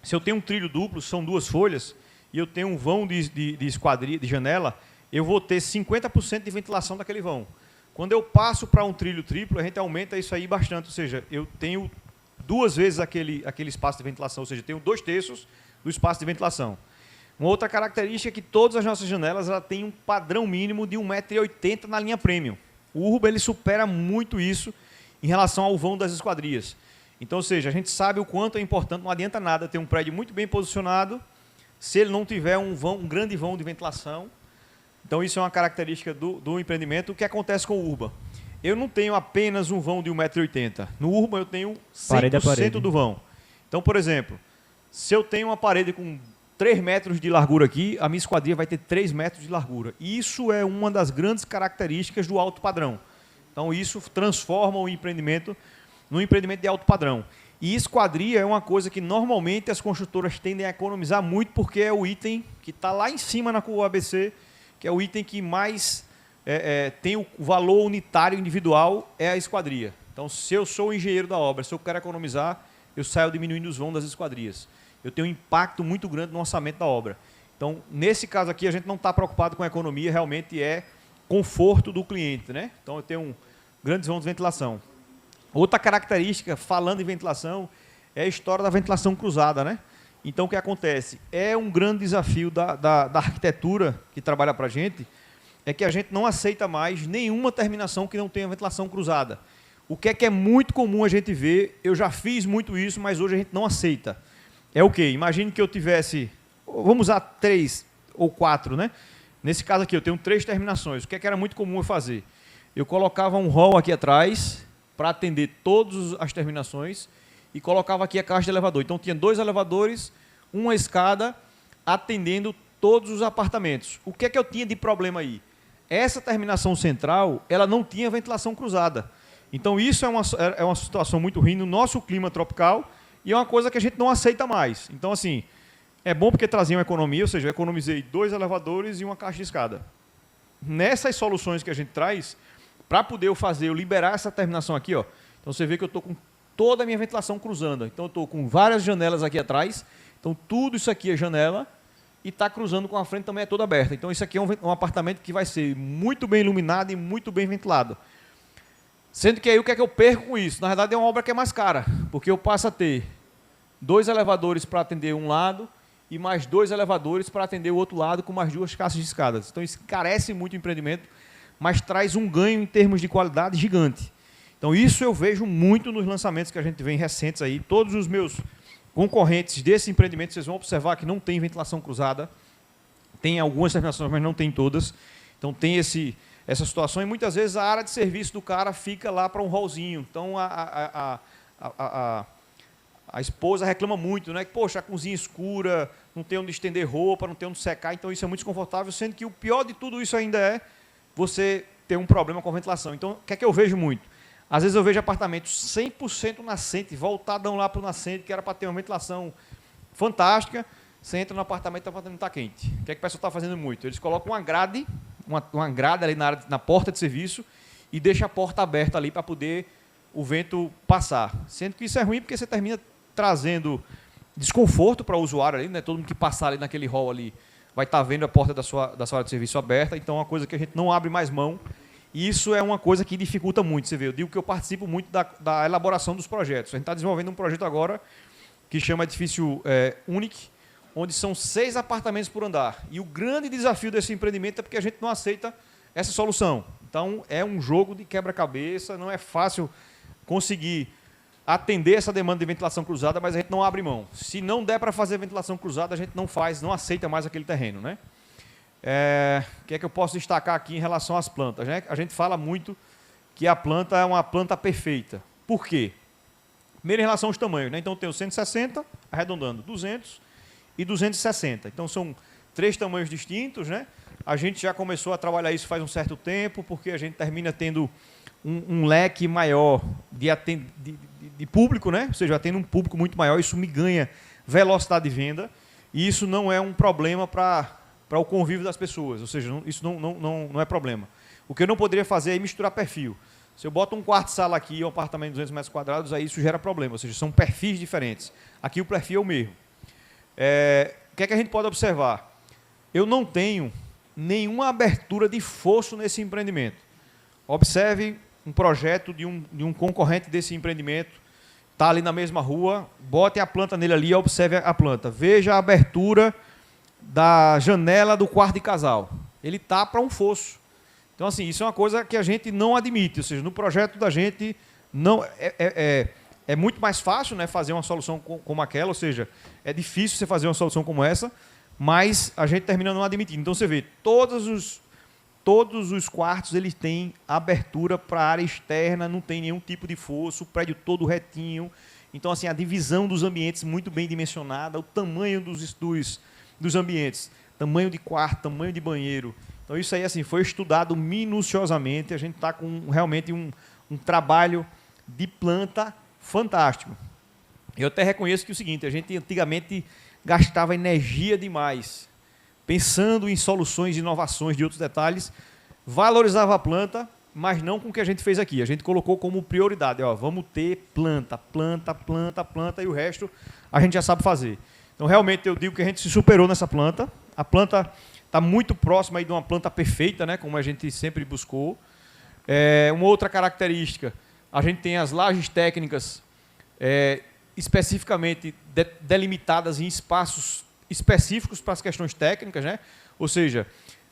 se eu tenho um trilho duplo, são duas folhas, e eu tenho um vão de esquadria, de janela, eu vou ter 50% de ventilação daquele vão. Quando eu passo para um trilho triplo, a gente aumenta isso aí bastante, ou seja, eu tenho 2 vezes aquele espaço de ventilação, ou seja, eu tenho 2/3 do espaço de ventilação. Uma outra característica é que todas as nossas janelas têm um padrão mínimo de 1,80 m na linha Premium. O Urban ele supera muito isso em relação ao vão das esquadrias. Então, ou seja, a gente sabe o quanto é importante, não adianta nada ter um prédio muito bem posicionado se ele não tiver um grande vão de ventilação. Então, isso é uma característica do empreendimento. O que acontece com o Urban? Eu não tenho apenas um vão de 1,80 m. No Urban, eu tenho 100% do vão. Então, por exemplo, se eu tenho uma parede com 3 metros de largura aqui, a minha esquadria vai ter 3 metros de largura. E isso é uma das grandes características do alto padrão. Então, isso transforma o empreendimento num empreendimento de alto padrão. E esquadria é uma coisa que normalmente as construtoras tendem a economizar muito, porque é o item que está lá em cima na curva ABC, que é o item que mais tem o valor unitário individual, é a esquadria. Então, se eu sou o engenheiro da obra, se eu quero economizar, eu saio diminuindo os vãos das esquadrias. Eu tenho um impacto muito grande no orçamento da obra. Então, nesse caso aqui, a gente não está preocupado com a economia, realmente é conforto do cliente, né? Então, eu tenho grandes vãos de ventilação. Outra característica, falando em ventilação, é a história da ventilação cruzada, né? Então, o que acontece? É um grande desafio da arquitetura que trabalha para a gente, é que a gente não aceita mais nenhuma terminação que não tenha ventilação cruzada. O que é muito comum a gente ver, eu já fiz muito isso, mas hoje a gente não aceita. É o quê? Imagine que eu tivesse, vamos usar 3 ou 4, né? Nesse caso aqui, eu tenho 3 terminações. O que era muito comum eu fazer? Eu colocava um hall aqui atrás para atender todas as terminações e colocava aqui a caixa de elevador. Então, tinha 2 elevadores, uma escada, atendendo todos os apartamentos. O que eu tinha de problema aí? Essa terminação central, ela não tinha ventilação cruzada. Então, isso é uma situação muito ruim no nosso clima tropical e é uma coisa que a gente não aceita mais. Então, assim, é bom porque trazia uma economia, ou seja, eu economizei 2 elevadores e uma caixa de escada. Nessas soluções que a gente traz, para poder eu liberar essa terminação aqui, ó. Então, você vê que eu estou com toda a minha ventilação cruzando. Então, eu estou com várias janelas aqui atrás. Então, tudo isso aqui é janela e está cruzando com a frente também é toda aberta. Então, isso aqui é um apartamento que vai ser muito bem iluminado e muito bem ventilado. Sendo que aí o que é que eu perco com isso? Na verdade, é uma obra que é mais cara, porque eu passo a ter 2 elevadores para atender um lado e mais 2 elevadores para atender o outro lado com mais 2 caixas de escadas. Então, isso encarece muito o empreendimento, mas traz um ganho em termos de qualidade gigante. Então, isso eu vejo muito nos lançamentos que a gente vê recentes aí. Todos os meus concorrentes desse empreendimento, vocês vão observar que não tem ventilação cruzada. Tem algumas terminações, mas não tem todas. Então, tem essa situação. E muitas vezes a área de serviço do cara fica lá para um hallzinho. Então, a esposa reclama muito, né? Que, poxa, a cozinha escura, não tem onde estender roupa, não tem onde secar. Então, isso é muito desconfortável, sendo que o pior de tudo isso ainda é você ter um problema com a ventilação. Então, o que é que eu vejo muito? Às vezes eu vejo apartamentos 100% nascente, voltadão lá para o nascente, que era para ter uma ventilação fantástica. Você entra no apartamento e o apartamento está quente. O que é que o pessoal está fazendo muito? Eles colocam uma grade ali na porta de serviço e deixam a porta aberta ali para poder o vento passar. Sendo que isso é ruim porque você termina trazendo desconforto para o usuário ali, né? Todo mundo que passar ali naquele hall ali vai estar vendo a porta da sua área de serviço aberta. Então é uma coisa que a gente não abre mais mão. E isso é uma coisa que dificulta muito. Você vê, eu digo que eu participo muito da elaboração dos projetos. A gente está desenvolvendo um projeto agora que chama Edifício Unic, onde são 6 apartamentos por andar. E o grande desafio desse empreendimento é porque a gente não aceita essa solução. Então, é um jogo de quebra-cabeça, não é fácil conseguir atender essa demanda de ventilação cruzada, mas a gente não abre mão. Se não der para fazer ventilação cruzada, a gente não faz, não aceita mais aquele terreno, né? O que é que eu posso destacar aqui em relação às plantas, né? A gente fala muito que a planta é uma planta perfeita. Por quê? Primeiro, em relação aos tamanhos, né? Então, eu tenho 160, arredondando, 200 e 260. Então, são 3 tamanhos distintos, né? A gente já começou a trabalhar isso faz um certo tempo, porque a gente termina tendo um leque maior de público, né? Ou seja, tendo um público muito maior, isso me ganha velocidade de venda, e isso não é um problema para o convívio das pessoas, ou seja, isso não é problema. O que eu não poderia fazer é misturar perfil. Se eu boto um quarto-sala aqui e um apartamento de 200 metros quadrados, aí isso gera problema, ou seja, são perfis diferentes. Aqui o perfil é o mesmo. O que é que a gente pode observar? Eu não tenho nenhuma abertura de fosso nesse empreendimento. Observe um projeto de um concorrente desse empreendimento, está ali na mesma rua, bote a planta nele ali e observe a planta. Veja a abertura da janela do quarto de casal. Ele está para um fosso. Então, assim, isso é uma coisa que a gente não admite. Ou seja, no projeto da gente não é muito mais fácil, né, fazer uma solução como aquela. Ou seja, é difícil você fazer uma solução como essa, mas a gente termina não admitindo. Então, você vê, todos os quartos eles têm abertura para a área externa, não tem nenhum tipo de fosso, o prédio todo retinho. Então, assim, a divisão dos ambientes muito bem dimensionada, o tamanho dos ambientes, tamanho de quarto, tamanho de banheiro. Então, isso aí assim, foi estudado minuciosamente. A gente está com realmente um trabalho de planta fantástico. Eu até reconheço que é o seguinte, a gente antigamente gastava energia demais, pensando em soluções, inovações de outros detalhes, valorizava a planta, mas não com o que a gente fez aqui. A gente colocou como prioridade, ó, vamos ter planta, e o resto a gente já sabe fazer. Então, realmente, eu digo que a gente se superou nessa planta. A planta está muito próxima aí de uma planta perfeita, né, como a gente sempre buscou. Uma outra característica, a gente tem as lajes técnicas especificamente delimitadas em espaços específicos para as questões técnicas, né? Ou seja,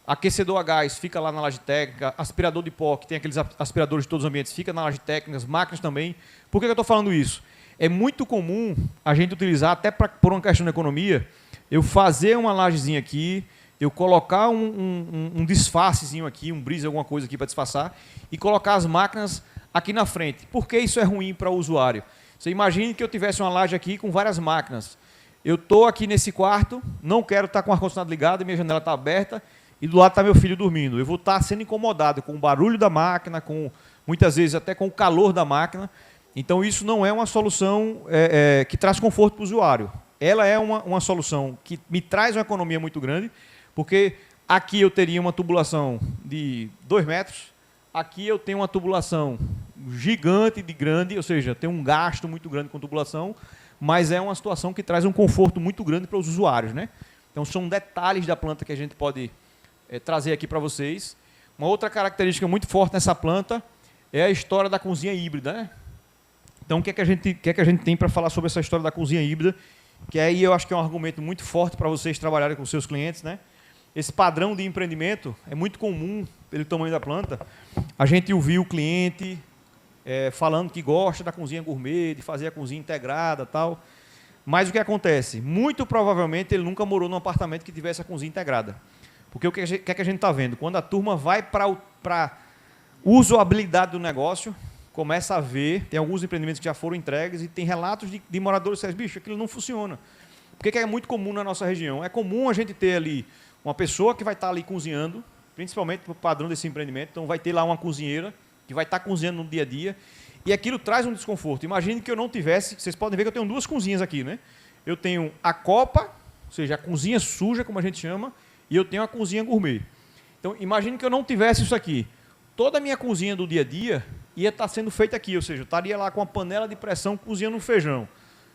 aquecedor a gás fica lá na laje técnica, aspirador de pó, que tem aqueles aspiradores de todos os ambientes, fica na laje técnica, as máquinas também. Por que eu estou falando isso? É muito comum a gente utilizar, até por uma questão de economia, eu fazer uma lajezinha aqui, eu colocar um disfarcezinho aqui, um brise, alguma coisa aqui para disfarçar, e colocar as máquinas aqui na frente. Por que isso é ruim para o usuário? Você imagine que eu tivesse uma laje aqui com várias máquinas. Eu estou aqui nesse quarto, não quero estar com o ar-condicionado ligado, minha janela está aberta, e do lado está meu filho dormindo. Eu vou estar sendo incomodado com o barulho da máquina, com muitas vezes até com o calor da máquina. Então, isso não é uma solução que traz conforto para o usuário. Ela é uma solução que me traz uma economia muito grande, porque aqui eu teria uma tubulação de 2 metros, aqui eu tenho uma tubulação gigante de grande, ou seja, tem um gasto muito grande com tubulação, mas é uma situação que traz um conforto muito grande para os usuários, né? Então, são detalhes da planta que a gente pode trazer aqui para vocês. Uma outra característica muito forte nessa planta é a história da cozinha híbrida, né? Então, o que é que a gente tem para falar sobre essa história da cozinha híbrida? Que aí eu acho que é um argumento muito forte para vocês trabalharem com seus clientes, né? Esse padrão de empreendimento é muito comum pelo tamanho da planta. A gente ouviu o cliente falando que gosta da cozinha gourmet, de fazer a cozinha integrada, tal. Mas o que acontece? Muito provavelmente ele nunca morou num apartamento que tivesse a cozinha integrada. Porque o que é que a gente está vendo? Quando a turma vai para a usabilidade do negócio, começa a ver, tem alguns empreendimentos que já foram entregues e tem relatos de moradores que dizem, bicho, aquilo não funciona. Por que é muito comum na nossa região? É comum a gente ter ali uma pessoa que vai estar ali cozinhando, principalmente para o padrão desse empreendimento, então vai ter lá uma cozinheira que vai estar cozinhando no dia a dia, e aquilo traz um desconforto. Imagine que eu não tivesse, vocês podem ver que eu tenho 2 cozinhas aqui, né? Eu tenho a copa, ou seja, a cozinha suja, como a gente chama, e eu tenho a cozinha gourmet. Então, imagine que eu não tivesse isso aqui. Toda a minha cozinha do dia a dia ia estar sendo feita aqui, ou seja, eu estaria lá com a panela de pressão cozinhando um feijão,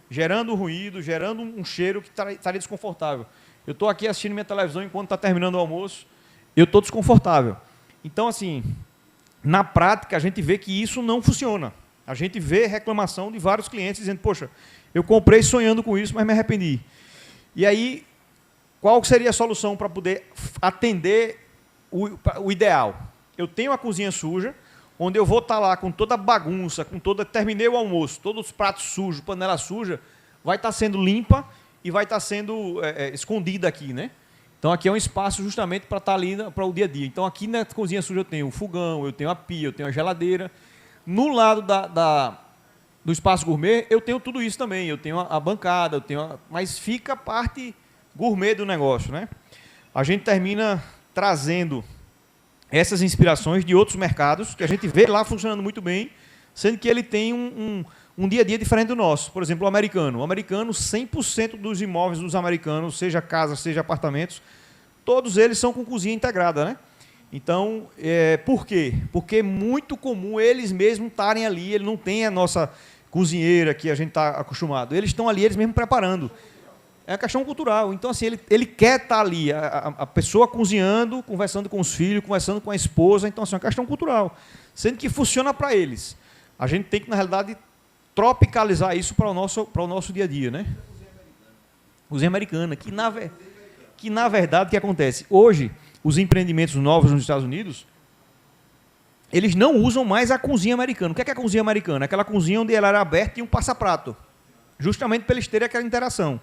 gerando ruído, gerando um cheiro que estaria desconfortável. Eu estou aqui assistindo minha televisão enquanto está terminando o almoço, eu estou desconfortável. Então, assim, na prática, a gente vê que isso não funciona. A gente vê reclamação de vários clientes dizendo, poxa, eu comprei sonhando com isso, mas me arrependi. E aí, qual seria a solução para poder atender o ideal? Eu tenho a cozinha suja, onde eu vou estar lá com toda a bagunça, terminei o almoço, todos os pratos sujos, panela suja, vai estar sendo limpa e vai estar sendo escondida aqui, né? Então, aqui é um espaço justamente para estar ali para o dia a dia. Então, aqui na cozinha suja eu tenho o fogão, eu tenho a pia, eu tenho a geladeira. No lado do espaço gourmet, eu tenho tudo isso também. Eu tenho a bancada, mas fica a parte gourmet do negócio, né? A gente termina trazendo essas inspirações de outros mercados, que a gente vê lá funcionando muito bem, sendo que ele tem um dia a dia diferente do nosso. Por exemplo, o americano. O americano, 100% dos imóveis dos americanos, seja casa, seja apartamentos, todos eles são com cozinha integrada, né? Então, por quê? Porque é muito comum eles mesmos estarem ali, ele não tem a nossa cozinheira que a gente está acostumado. Eles estão ali, eles mesmos preparando. É uma questão cultural. Então, assim, ele quer estar ali, a pessoa cozinhando, conversando com os filhos, conversando com a esposa. Então, assim, é uma questão cultural. Sendo que funciona para eles. A gente tem que, na realidade, tropicalizar isso para o nosso dia a dia, né? Cozinha americana, que na verdade, o que acontece? Hoje, os empreendimentos novos nos Estados Unidos, eles não usam mais a cozinha americana. O que é a cozinha americana? Aquela cozinha onde ela era aberta e um passaprato. Justamente para eles terem aquela interação.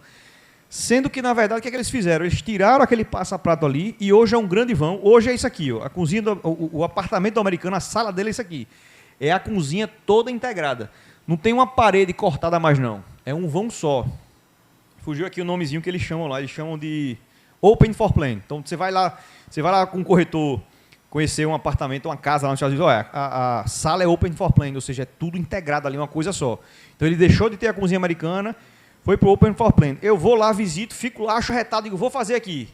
Sendo que, na verdade, o que é que eles fizeram? Eles tiraram aquele passaprato ali e hoje é um grande vão. Hoje é isso aqui, ó, a cozinha, o apartamento do americano, a sala dele é isso aqui. É a cozinha toda integrada. Não tem uma parede cortada mais, não. É um vão só. Fugiu aqui o nomezinho que eles chamam lá. Eles chamam de Open for Plan. Então, você vai lá com um corretor conhecer um apartamento, uma casa lá nos Estados Unidos. Olha, a sala é Open for Plan, ou seja, é tudo integrado ali, uma coisa só. Então, ele deixou de ter a cozinha americana, foi para o Open for Plan. Eu vou lá, visito, fico lá, acho retado, digo, vou fazer aqui.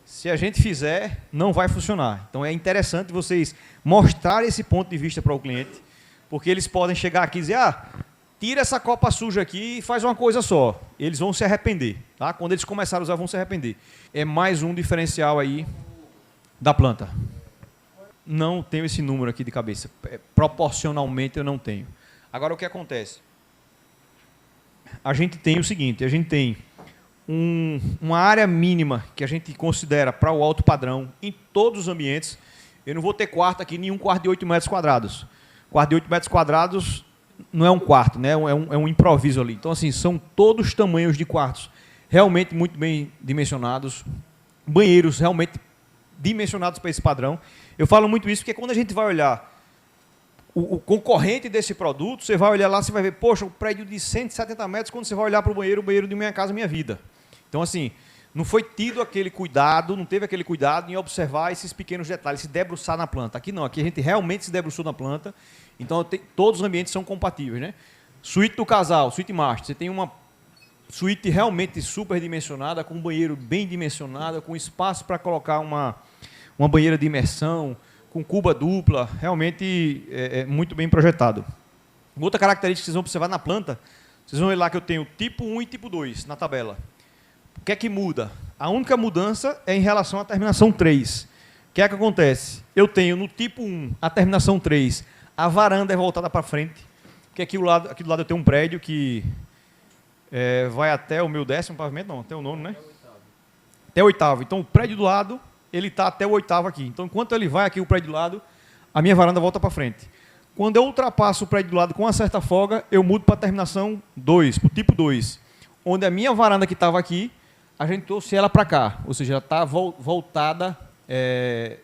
Se a gente fizer, não vai funcionar. Então, é interessante vocês mostrarem esse ponto de vista para o cliente, porque eles podem chegar aqui e dizer, tira essa copa suja aqui e faz uma coisa só. Eles vão se arrepender. Tá? Quando eles começarem a usar, vão se arrepender. É mais um diferencial aí da planta. Não tenho esse número aqui de cabeça. Proporcionalmente, eu não tenho. Agora, o que acontece? A gente tem o seguinte, a gente tem uma área mínima que a gente considera para o alto padrão em todos os ambientes. Eu não vou ter quarto aqui, nenhum quarto de 8 metros quadrados. Quarto de 8 metros quadrados não é um quarto, né? É um improviso ali. Então, assim, são todos tamanhos de quartos realmente muito bem dimensionados, banheiros realmente dimensionados para esse padrão. Eu falo muito isso porque quando a gente vai olhar o concorrente desse produto, você vai olhar lá, você vai ver, poxa, um prédio de 170 metros, quando você vai olhar para o banheiro de Minha Casa Minha Vida. Então, assim, não foi tido aquele cuidado, não teve aquele cuidado em observar esses pequenos detalhes, se debruçar na planta. Aqui não, aqui a gente realmente se debruçou na planta, então todos os ambientes são compatíveis, né? Suíte do casal, suíte master, você tem uma suíte realmente super dimensionada, com um banheiro bem dimensionado, com espaço para colocar uma banheira de imersão, com cuba dupla, realmente é muito bem projetado. Outra característica que vocês vão observar na planta, vocês vão ver lá que eu tenho tipo 1 e tipo 2 na tabela. O que é que muda? A única mudança é em relação à terminação 3. O que é que acontece? Eu tenho no tipo 1, a terminação 3, a varanda é voltada para frente, porque aqui do lado eu tenho um prédio que vai até o meu 10º pavimento, não, até o 9º, né? Até o 8º. Então, o prédio do lado, ele está até o 8º aqui. Então, enquanto ele vai aqui, o prédio do lado, a minha varanda volta para frente. Quando eu ultrapasso o prédio do lado com uma certa folga, eu mudo para a terminação 2, para o tipo 2, onde a minha varanda que estava aqui, a gente trouxe ela para cá, ou seja, ela está voltada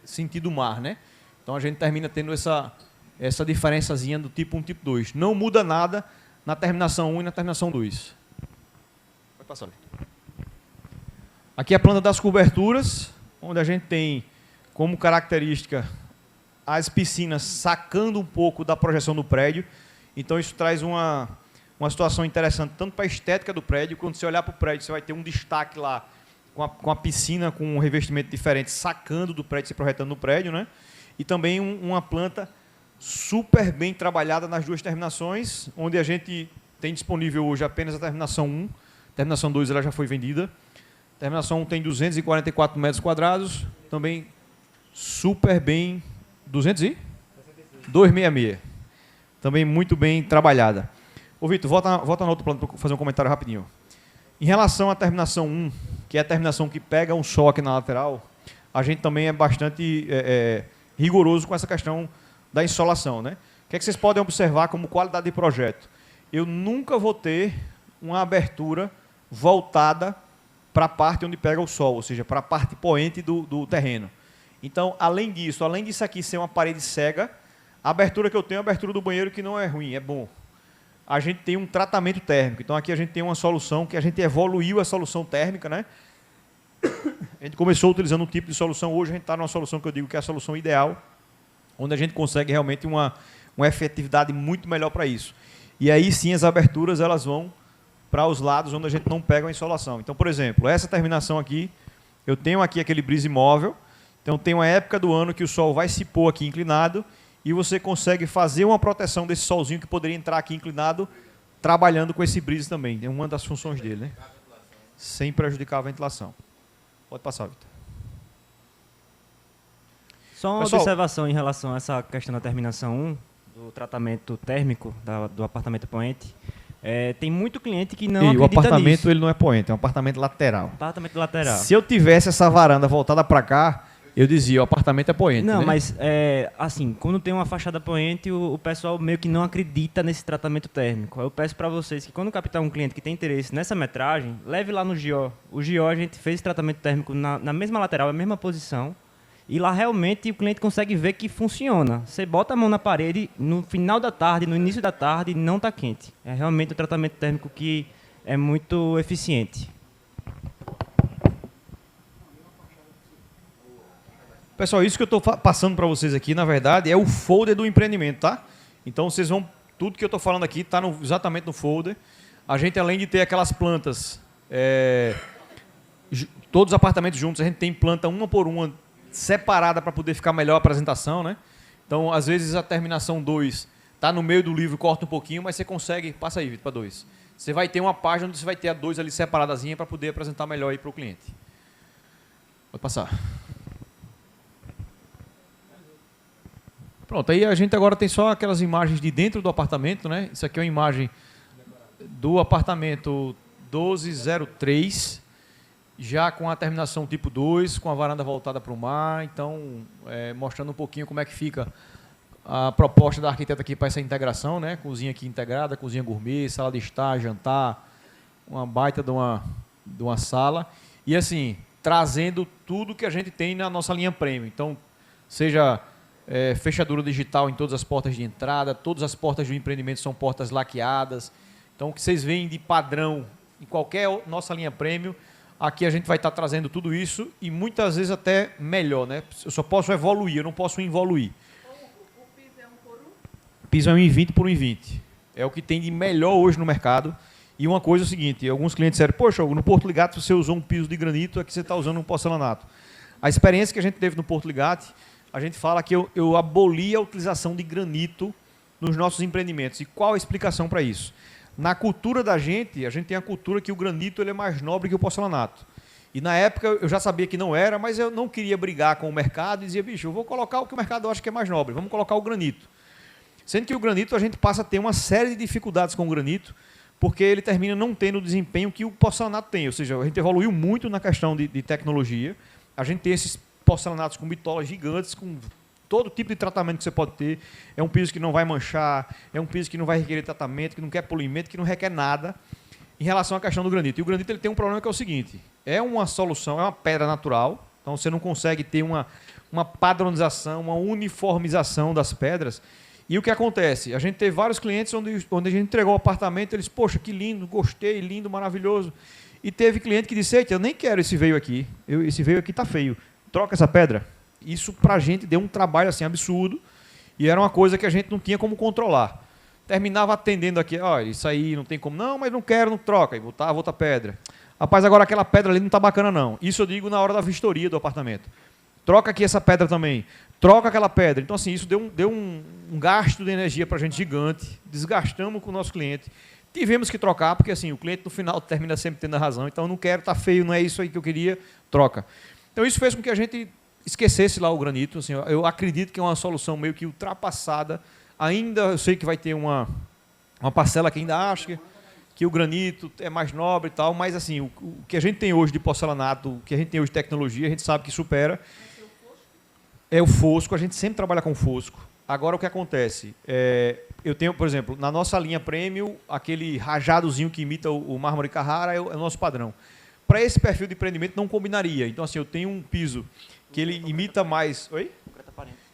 sentido mar, né? Então, a gente termina tendo essa diferençazinha do tipo 1 e tipo 2. Não muda nada na terminação 1 e na terminação 2. Vai passar ali. Aqui é a planta das coberturas, onde a gente tem como característica as piscinas sacando um pouco da projeção do prédio. Então, isso traz uma situação interessante, tanto para a estética do prédio, quando você olhar para o prédio, você vai ter um destaque lá, com a piscina com um revestimento diferente, sacando do prédio, se projetando no prédio, né? E também uma planta super bem trabalhada nas duas terminações, onde a gente tem disponível hoje apenas a terminação 1, a terminação 2 ela já foi vendida. A terminação 1 tem 244 metros quadrados, também super bem... 266. Também muito bem trabalhada. Ô, Vitor, volta na outra planta para fazer um comentário rapidinho. Em relação à terminação 1, que é a terminação que pega um sol aqui na lateral, a gente também é bastante rigoroso com essa questão da insolação, né? O que é que vocês podem observar como qualidade de projeto? Eu nunca vou ter uma abertura voltada para a parte onde pega o sol, ou seja, para a parte poente do terreno. Então, além disso aqui ser uma parede cega, a abertura que eu tenho é a abertura do banheiro, que não é ruim, é bom. A gente tem um tratamento térmico. Então, aqui a gente tem uma solução que a gente evoluiu a solução térmica, né? A gente começou utilizando um tipo de solução, hoje a gente está numa solução que eu digo que é a solução ideal, onde a gente consegue realmente uma efetividade muito melhor para isso. E aí sim as aberturas elas vão para os lados onde a gente não pega a insolação. Então, por exemplo, essa terminação aqui, eu tenho aqui aquele brise móvel. Então, tem uma época do ano que o sol vai se pôr aqui inclinado e você consegue fazer uma proteção desse solzinho que poderia entrar aqui inclinado, trabalhando com esse brise também. É uma das funções dele, né? Sem prejudicar a ventilação. Pode passar, Vitor. Só uma observação em relação a essa questão da terminação 1, do tratamento térmico do apartamento poente. Tem muito cliente que não acredita nisso. O apartamento ele não é poente, é um apartamento lateral. Apartamento lateral. Se eu tivesse essa varanda voltada para cá, eu dizia, o apartamento é poente. Não, né? mas, assim, quando tem uma fachada poente, o pessoal meio que não acredita nesse tratamento térmico. Eu peço para vocês que, quando captar um cliente que tem interesse nessa metragem, leve lá no GIO. O GIO, a gente fez tratamento térmico na mesma lateral, na mesma posição, e lá realmente o cliente consegue ver que funciona. Você bota a mão na parede, no final da tarde, no início da tarde, não está quente. É realmente um tratamento térmico que é muito eficiente. Pessoal, isso que eu estou passando para vocês aqui, na verdade, é o folder do empreendimento, tá? Então, vocês vão... Tudo que eu estou falando aqui está exatamente no folder. A gente, além de ter aquelas plantas... todos os apartamentos juntos, a gente tem planta uma por uma, separada para poder ficar melhor a apresentação, né? Então, às vezes, a terminação 2 está no meio do livro, corta um pouquinho, mas você consegue... Passa aí, Vitor, para 2. Você vai ter uma página onde você vai ter a 2 ali separadazinha para poder apresentar melhor aí para o cliente. Pode passar. Pronto, aí a gente agora tem só aquelas imagens de dentro do apartamento, né? Isso aqui é uma imagem do apartamento 1203, já com a terminação tipo 2, com a varanda voltada para o mar. Então, mostrando um pouquinho como é que fica a proposta da arquiteta aqui para essa integração, né? Cozinha aqui integrada, cozinha gourmet, sala de estar, jantar, uma baita de uma sala. E assim, trazendo tudo que a gente tem na nossa linha premium. Então, seja... fechadura digital em todas as portas de entrada, todas as portas do empreendimento são portas laqueadas. Então, o que vocês veem de padrão em qualquer nossa linha premium, Aqui a gente vai estar trazendo tudo isso e muitas vezes até melhor, né? Eu só posso evoluir, eu não posso involuir. O piso é 1 por 1? O piso é 1,20 por 1,20. É o que tem de melhor hoje no mercado. E uma coisa é o seguinte, alguns clientes disseram, poxa, no Porto Ligate você usou um piso de granito, aqui você está usando um porcelanato. A experiência que a gente teve no Porto Ligate, a gente fala que eu aboli a utilização de granito nos nossos empreendimentos. E qual a explicação para isso? Na cultura da gente, a gente tem a cultura que o granito ele é mais nobre que o porcelanato. E na época eu já sabia que não era, mas eu não queria brigar com o mercado e dizia, bicho, eu vou colocar o que o mercado acha que é mais nobre, vamos colocar o granito. Sendo que o granito a gente passa a ter uma série de dificuldades com o granito, porque ele termina não tendo o desempenho que o porcelanato tem. Ou seja, a gente evoluiu muito na questão de tecnologia. A gente tem esses porcelanatos com bitolas gigantes, com todo tipo de tratamento que você pode ter. É um piso que não vai manchar, é um piso que não vai requerer tratamento, que não quer polimento, que não requer nada em relação à questão do granito. E o granito ele tem um problema que é o seguinte, é uma solução, é uma pedra natural, então você não consegue ter uma padronização, uma uniformização das pedras. E o que acontece? A gente teve vários clientes onde a gente entregou o apartamento, eles, poxa, que lindo, gostei, lindo, maravilhoso. E teve cliente que disse, eita, eu nem quero esse veio aqui, esse veio aqui está feio, troca essa pedra. Isso para a gente deu um trabalho assim absurdo e era uma coisa que a gente não tinha como controlar. Terminava atendendo aqui, olha, isso aí não tem como, não, mas não quero, não troca, e botava outra pedra. Rapaz, agora aquela pedra ali não está bacana não. Isso eu digo na hora da vistoria do apartamento. Troca aqui essa pedra também, troca aquela pedra. Então assim, isso deu um gasto de energia para a gente gigante, desgastamos com o nosso cliente. Tivemos que trocar, porque assim, o cliente no final termina sempre tendo a razão, então eu não quero, está feio, não é isso aí que eu queria, troca. Então isso fez com que a gente esquecesse lá o granito. Assim, eu acredito que é uma solução meio que ultrapassada. Ainda eu sei que vai ter uma parcela que ainda acha que o granito é mais nobre e tal, mas assim, o que a gente tem hoje de porcelanato, o que a gente tem hoje de tecnologia, a gente sabe que supera. É o fosco, a gente sempre trabalha com fosco. Agora o que acontece? Eu tenho, por exemplo, na nossa linha Premium, aquele rajadozinho que imita o mármore Carrara é o nosso padrão. Para esse perfil de empreendimento não combinaria. Então assim, eu tenho um piso que ele imita mais... Oi?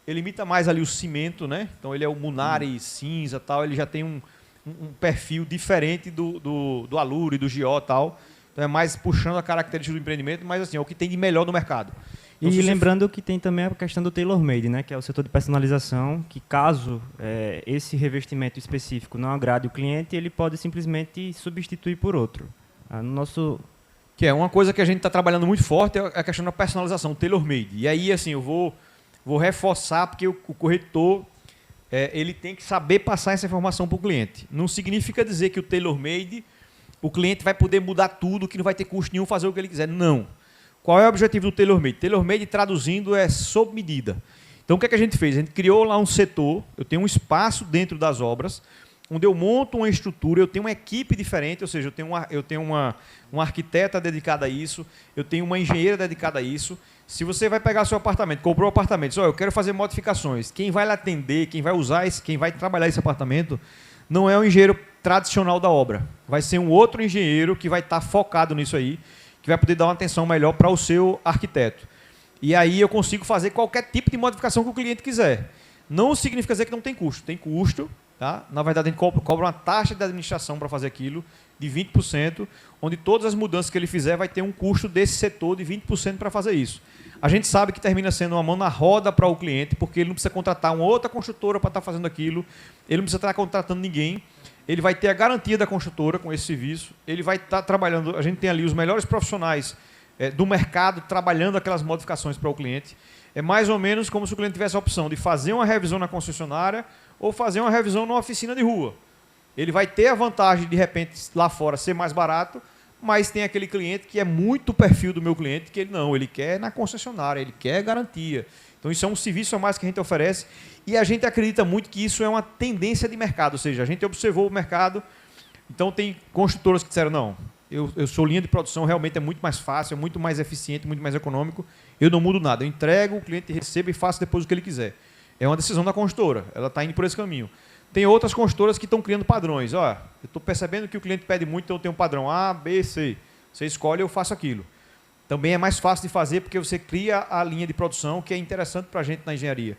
Ele imita mais ali o cimento, né? Então ele é o Munari cinza tal, ele já tem um perfil diferente do Alure, do Gió tal. Então é mais puxando a característica do empreendimento, mas assim, é o que tem de melhor no mercado. Então, e lembrando que tem também a questão do tailor-made, né, que é o setor de personalização, que caso esse revestimento específico não agrade o cliente, ele pode simplesmente substituir por outro. No nosso... Que é uma coisa que a gente está trabalhando muito forte, é a questão da personalização, o tailor-made. E aí, assim, eu vou reforçar, porque o corretor ele tem que saber passar essa informação para o cliente. Não significa dizer que o tailor-made, o cliente vai poder mudar tudo, que não vai ter custo nenhum fazer o que ele quiser. Não. Qual é o objetivo do tailor-made? Tailor-made, traduzindo, é sob medida. Então, o que é que a gente fez? A gente criou lá um setor, eu tenho um espaço dentro das obras, onde eu monto uma estrutura, eu tenho uma equipe diferente, ou seja, eu tenho uma arquiteta dedicada a isso, eu tenho uma engenheira dedicada a isso. Se você vai pegar seu apartamento, comprou um apartamento, diz, eu quero fazer modificações, quem vai lhe atender, quem vai usar, quem vai trabalhar esse apartamento, não é o engenheiro tradicional da obra. Vai ser um outro engenheiro que vai estar focado nisso aí, que vai poder dar uma atenção melhor para o seu arquiteto. E aí eu consigo fazer qualquer tipo de modificação que o cliente quiser. Não significa dizer que não tem custo. Tem custo. Tá? Na verdade, a gente cobra uma taxa de administração para fazer aquilo de 20%, onde todas as mudanças que ele fizer vai ter um custo desse setor de 20% para fazer isso. A gente sabe que termina sendo uma mão na roda para o cliente, porque ele não precisa contratar uma outra construtora para estar fazendo aquilo, ele não precisa estar contratando ninguém. Ele vai ter a garantia da construtora com esse serviço, ele vai estar trabalhando, a gente tem ali os melhores profissionais do mercado trabalhando aquelas modificações para o cliente. É mais ou menos como se o cliente tivesse a opção de fazer uma revisão na concessionária ou fazer uma revisão numa oficina de rua. Ele vai ter a vantagem, de repente, lá fora ser mais barato, mas tem aquele cliente que é muito o perfil do meu cliente, que ele quer na concessionária, ele quer garantia. Então isso é um serviço a mais que a gente oferece e a gente acredita muito que isso é uma tendência de mercado, ou seja, a gente observou o mercado, então tem construtoras que disseram, não, eu sou linha de produção, realmente é muito mais fácil, é muito mais eficiente, muito mais econômico, eu não mudo nada, eu entrego, o cliente recebe e faço depois o que ele quiser. É uma decisão da construtora, ela está indo por esse caminho. Tem outras construtoras que estão criando padrões, eu estou percebendo que o cliente pede muito, então eu tenho um padrão A, B, C, você escolhe, eu faço aquilo. Também é mais fácil de fazer porque você cria a linha de produção, que é interessante para a gente na engenharia.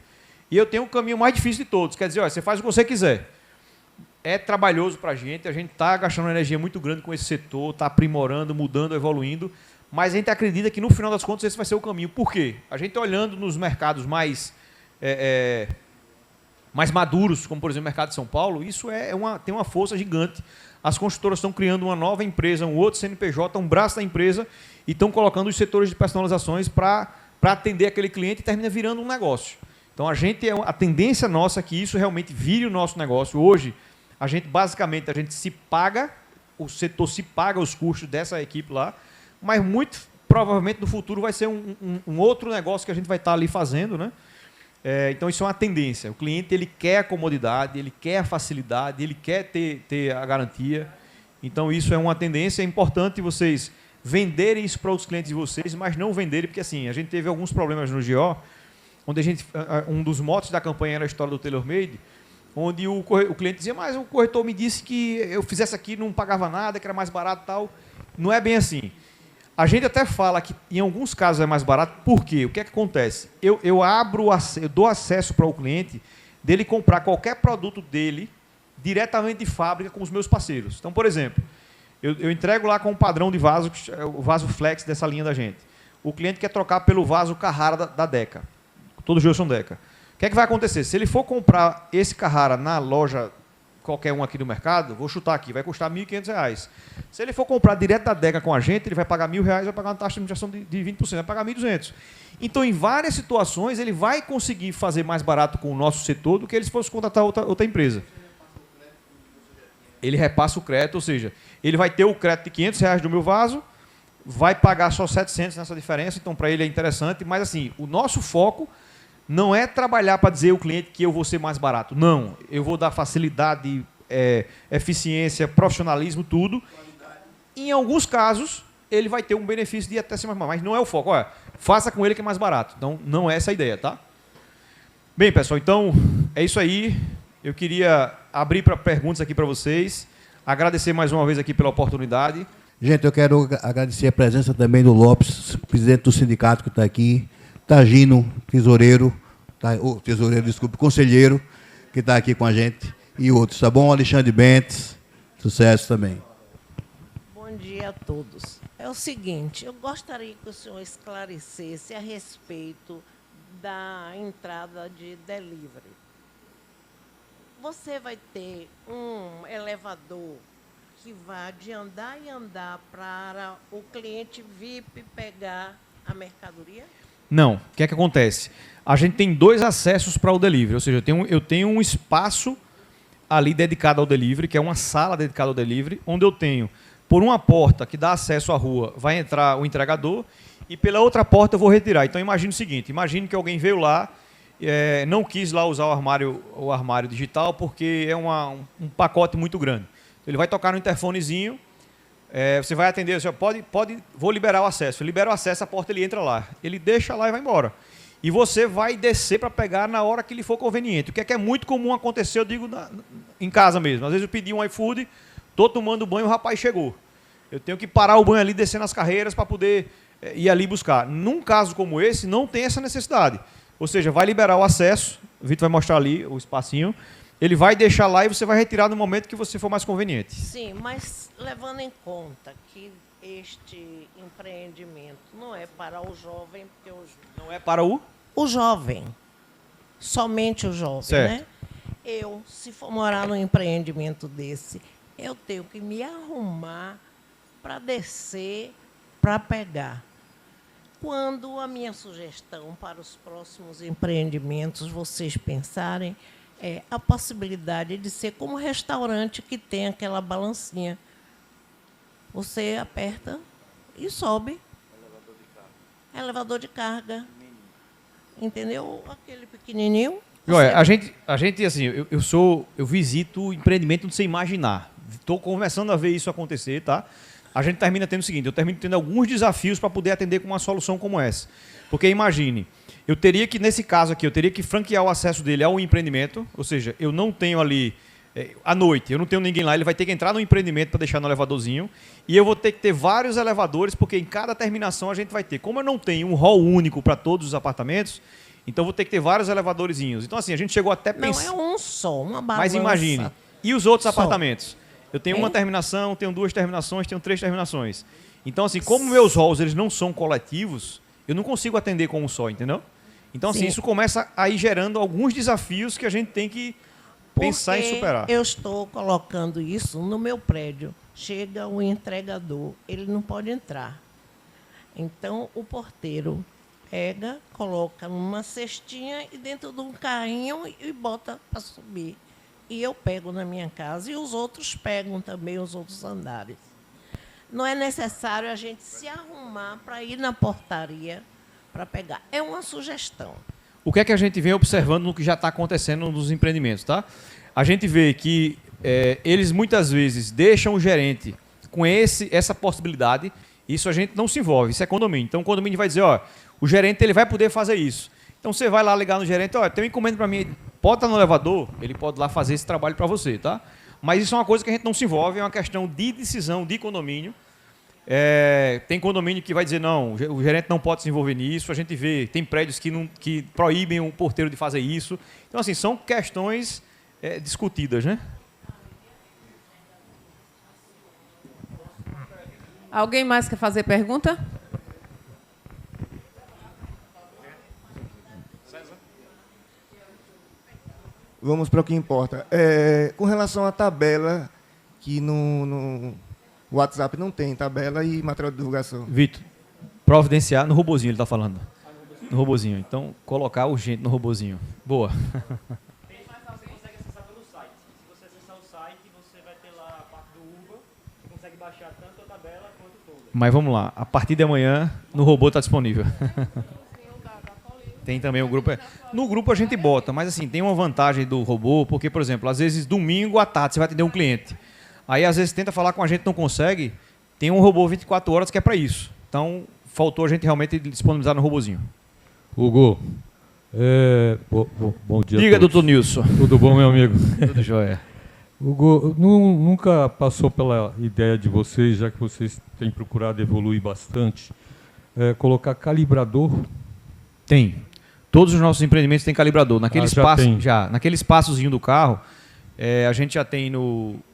E eu tenho o caminho mais difícil de todos, quer dizer, você faz o que você quiser. É trabalhoso para a gente está gastando uma energia muito grande com esse setor, está aprimorando, mudando, evoluindo, mas a gente acredita que no final das contas esse vai ser o caminho. Por quê? A gente olhando nos mercados mais maduros, como por exemplo o mercado de São Paulo, isso tem uma força gigante. As construtoras estão criando uma nova empresa, um outro CNPJ, um braço da empresa, e estão colocando os setores de personalizações para atender aquele cliente e termina virando um negócio. Então a tendência nossa é que isso realmente vire o nosso negócio. Hoje, basicamente, a gente se paga, o setor se paga os custos dessa equipe lá, mas muito provavelmente no futuro vai ser um outro negócio que a gente vai estar ali fazendo, né? Então isso é uma tendência. O cliente ele quer a comodidade, ele quer a facilidade, ele quer ter a garantia. Então isso é uma tendência. É importante vocês venderem isso para os clientes de vocês, mas não venderem, porque assim, a gente teve alguns problemas no GO, onde um dos motos da campanha era a história do tailor-made, onde o cliente dizia, mas o corretor me disse que eu fizesse aqui não pagava nada, que era mais barato e tal. Não é bem assim. A gente até fala que em alguns casos é mais barato, por quê? O que é que acontece? Eu dou acesso para o cliente dele comprar qualquer produto dele diretamente de fábrica com os meus parceiros. Então, por exemplo, eu entrego lá com um padrão de vaso, o vaso flex dessa linha da gente. O cliente quer trocar pelo vaso Carrara da Deca, todo Gilson Deca. O que é que vai acontecer? Se ele for comprar esse Carrara na loja qualquer um aqui do mercado, vou chutar aqui, vai custar R$ 1.500. Se ele for comprar direto da Deca com a gente, ele vai pagar R$ 1.000, vai pagar uma taxa de administração de 20%, vai pagar R$ 1.200. Então, em várias situações, ele vai conseguir fazer mais barato com o nosso setor do que ele se fosse contratar outra empresa. Ele repassa o crédito, ou seja, ele vai ter o crédito de R$ 500 do meu vaso, vai pagar só 700 nessa diferença, então para ele é interessante, mas assim, o nosso foco não é trabalhar para dizer ao cliente que eu vou ser mais barato. Não, eu vou dar facilidade, eficiência, profissionalismo, tudo. Em alguns casos, ele vai ter um benefício de até ser mais barato, mas não é o foco. Olha, faça com ele que é mais barato. Então, não é essa a ideia, tá? Bem, pessoal, então, é isso aí. Eu queria abrir para perguntas aqui para vocês. Agradecer mais uma vez aqui pela oportunidade. Gente, eu quero agradecer a presença também do Lopes, presidente do sindicato que está aqui, Tagino, tesoureiro, conselheiro, que está aqui com a gente, e outros, tá bom? Alexandre Bentes, sucesso também. Bom dia a todos. É o seguinte, eu gostaria que o senhor esclarecesse a respeito da entrada de delivery. Você vai ter um elevador que vai de andar e andar para o cliente VIP pegar a mercadoria? Não. O que é que acontece? A gente tem 2 acessos para o delivery, ou seja, eu tenho um espaço ali dedicado ao delivery, que é uma sala dedicada ao delivery, onde eu tenho, por uma porta que dá acesso à rua, vai entrar o entregador, e pela outra porta eu vou retirar. Então, imagine o seguinte, imagine que alguém veio lá, não quis lá usar o armário digital, porque é um pacote muito grande. Ele vai tocar no interfonezinho, você vai atender, você vou liberar o acesso. Libera o acesso, a porta ele entra lá. Ele deixa lá e vai embora. E você vai descer para pegar na hora que lhe for conveniente. O que é muito comum acontecer, eu digo, em casa mesmo. Às vezes eu pedi um iFood, estou tomando banho, o rapaz chegou. Eu tenho que parar o banho ali, descer nas carreiras para poder ir ali buscar. Num caso como esse, não tem essa necessidade. Ou seja, vai liberar o acesso, o Vitor vai mostrar ali o espacinho, ele vai deixar lá e você vai retirar no momento que você for mais conveniente. Sim, mas levando em conta que este empreendimento não é para o jovem, porque não é para o jovem, somente o jovem, certo, né? Eu, se for morar num empreendimento desse, eu tenho que me arrumar para descer, para pegar. Quando a minha sugestão para os próximos empreendimentos, vocês pensarem, a possibilidade de ser como restaurante que tem aquela balancinha. Você aperta e sobe. Elevador de carga. Entendeu? Aquele pequenininho. Olha, a gente assim, eu visito empreendimento sem imaginar. Estou começando a ver isso acontecer, tá? A gente termina tendo o seguinte, eu termino tendo alguns desafios para poder atender com uma solução como essa. Porque imagine, eu teria que, nesse caso aqui, eu teria que franquear o acesso dele ao empreendimento, ou seja, eu não tenho ali, à noite, eu não tenho ninguém lá, ele vai ter que entrar no empreendimento para deixar no elevadorzinho, e eu vou ter que ter vários elevadores, porque em cada terminação a gente vai ter. Como eu não tenho um hall único para todos os apartamentos, então eu vou ter que ter vários elevadorzinhos. Então assim, a gente chegou até pensar... Não, é um só, uma balança. Mas imagine, e os outros só apartamentos? Eu tenho uma terminação, tenho 2 terminações, tenho 3 terminações. Então, assim, como meus roles eles não são coletivos, eu não consigo atender com um só, entendeu? Então, assim, Sim. isso começa a ir gerando alguns desafios que a gente tem que pensar em Porque superar. eu estou colocando isso no meu prédio. Chega o entregador, ele não pode entrar. Então, o porteiro pega, coloca numa cestinha e dentro de um carrinho e bota para subir. E eu pego na minha casa e os outros pegam também os outros andares. Não é necessário a gente se arrumar para ir na portaria para pegar. É uma sugestão. O que é que a gente vem observando no que já está acontecendo nos empreendimentos, tá? A gente vê que eles muitas vezes deixam o gerente com essa possibilidade. Isso a gente não se envolve, isso é condomínio. Então o condomínio vai dizer, ó, o gerente ele vai poder fazer isso. Então você vai lá ligar no gerente, ó, tem um encomenda para mim, pode estar no elevador, ele pode lá fazer esse trabalho para você, tá? Mas isso é uma coisa que a gente não se envolve, é uma questão de decisão de condomínio. Tem condomínio que vai dizer, não, o gerente não pode se envolver nisso, a gente vê, tem prédios que proíbem o porteiro de fazer isso. Então, assim, são questões discutidas, né? Alguém mais quer fazer pergunta? Vamos para o que importa. Com relação à tabela, que no WhatsApp não tem tabela e material de divulgação. Vitor, providenciar no robozinho, ele está falando. No robozinho. Então, colocar urgente no robozinho. Boa. Você consegue acessar pelo site. Se você acessar o site, você vai ter lá a parte do Uber, você consegue baixar tanto a tabela quanto toda. Mas vamos lá, a partir de amanhã, no robô está disponível. Tem também o grupo. No grupo a gente bota, mas assim, tem uma vantagem do robô, porque, por exemplo, às vezes domingo à tarde você vai atender um cliente. Aí, às vezes, tenta falar com a gente, não consegue. Tem um robô 24 horas que é para isso. Então, faltou a gente realmente disponibilizar no robozinho. Hugo, bom dia. Diga, doutor Nilson. Tudo bom, meu amigo? Tudo jóia. Hugo, nunca passou pela ideia de vocês, já que vocês têm procurado evoluir bastante, colocar calibrador? Tem. Todos os nossos empreendimentos têm calibrador. Naquele naquele espaçozinho do carro, a gente já tem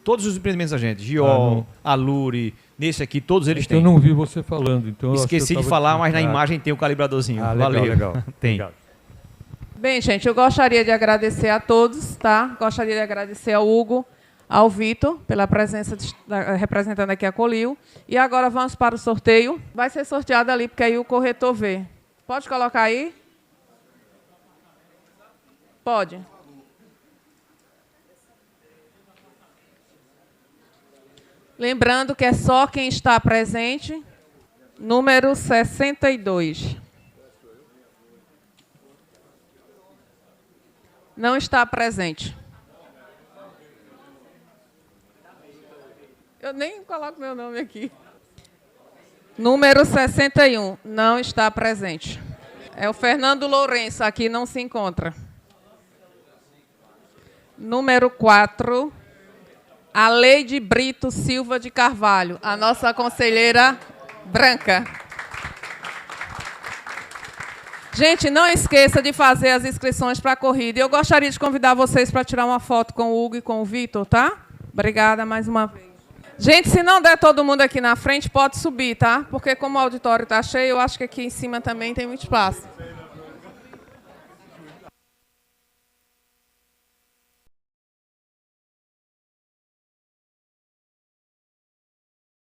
todos os empreendimentos da gente, Giol, Alure, nesse aqui, todos eles têm. Eu não vi você falando, então esqueci de falar, mas na imagem tem o calibradorzinho. Legal, valeu. Legal. Tem. Obrigado. Bem, gente, eu gostaria de agradecer a todos, tá? Gostaria de agradecer ao Hugo, ao Vitor, pela presença representando aqui a Colil. E agora vamos para o sorteio. Vai ser sorteado ali, porque aí o corretor vê. Pode colocar aí? Pode. Lembrando que é só quem está presente. Número 62. Não está presente. Eu nem coloco meu nome aqui. Número 61. Não está presente. É o Fernando Lourenço. Aqui não se encontra. Número 4. A Leide Brito Silva de Carvalho, a nossa conselheira branca. Gente, não esqueça de fazer as inscrições para a corrida. Eu gostaria de convidar vocês para tirar uma foto com o Hugo e com o Vitor, tá? Obrigada mais uma vez. Gente, se não der todo mundo aqui na frente, pode subir, tá? Porque como o auditório está cheio, eu acho que aqui em cima também tem muito espaço.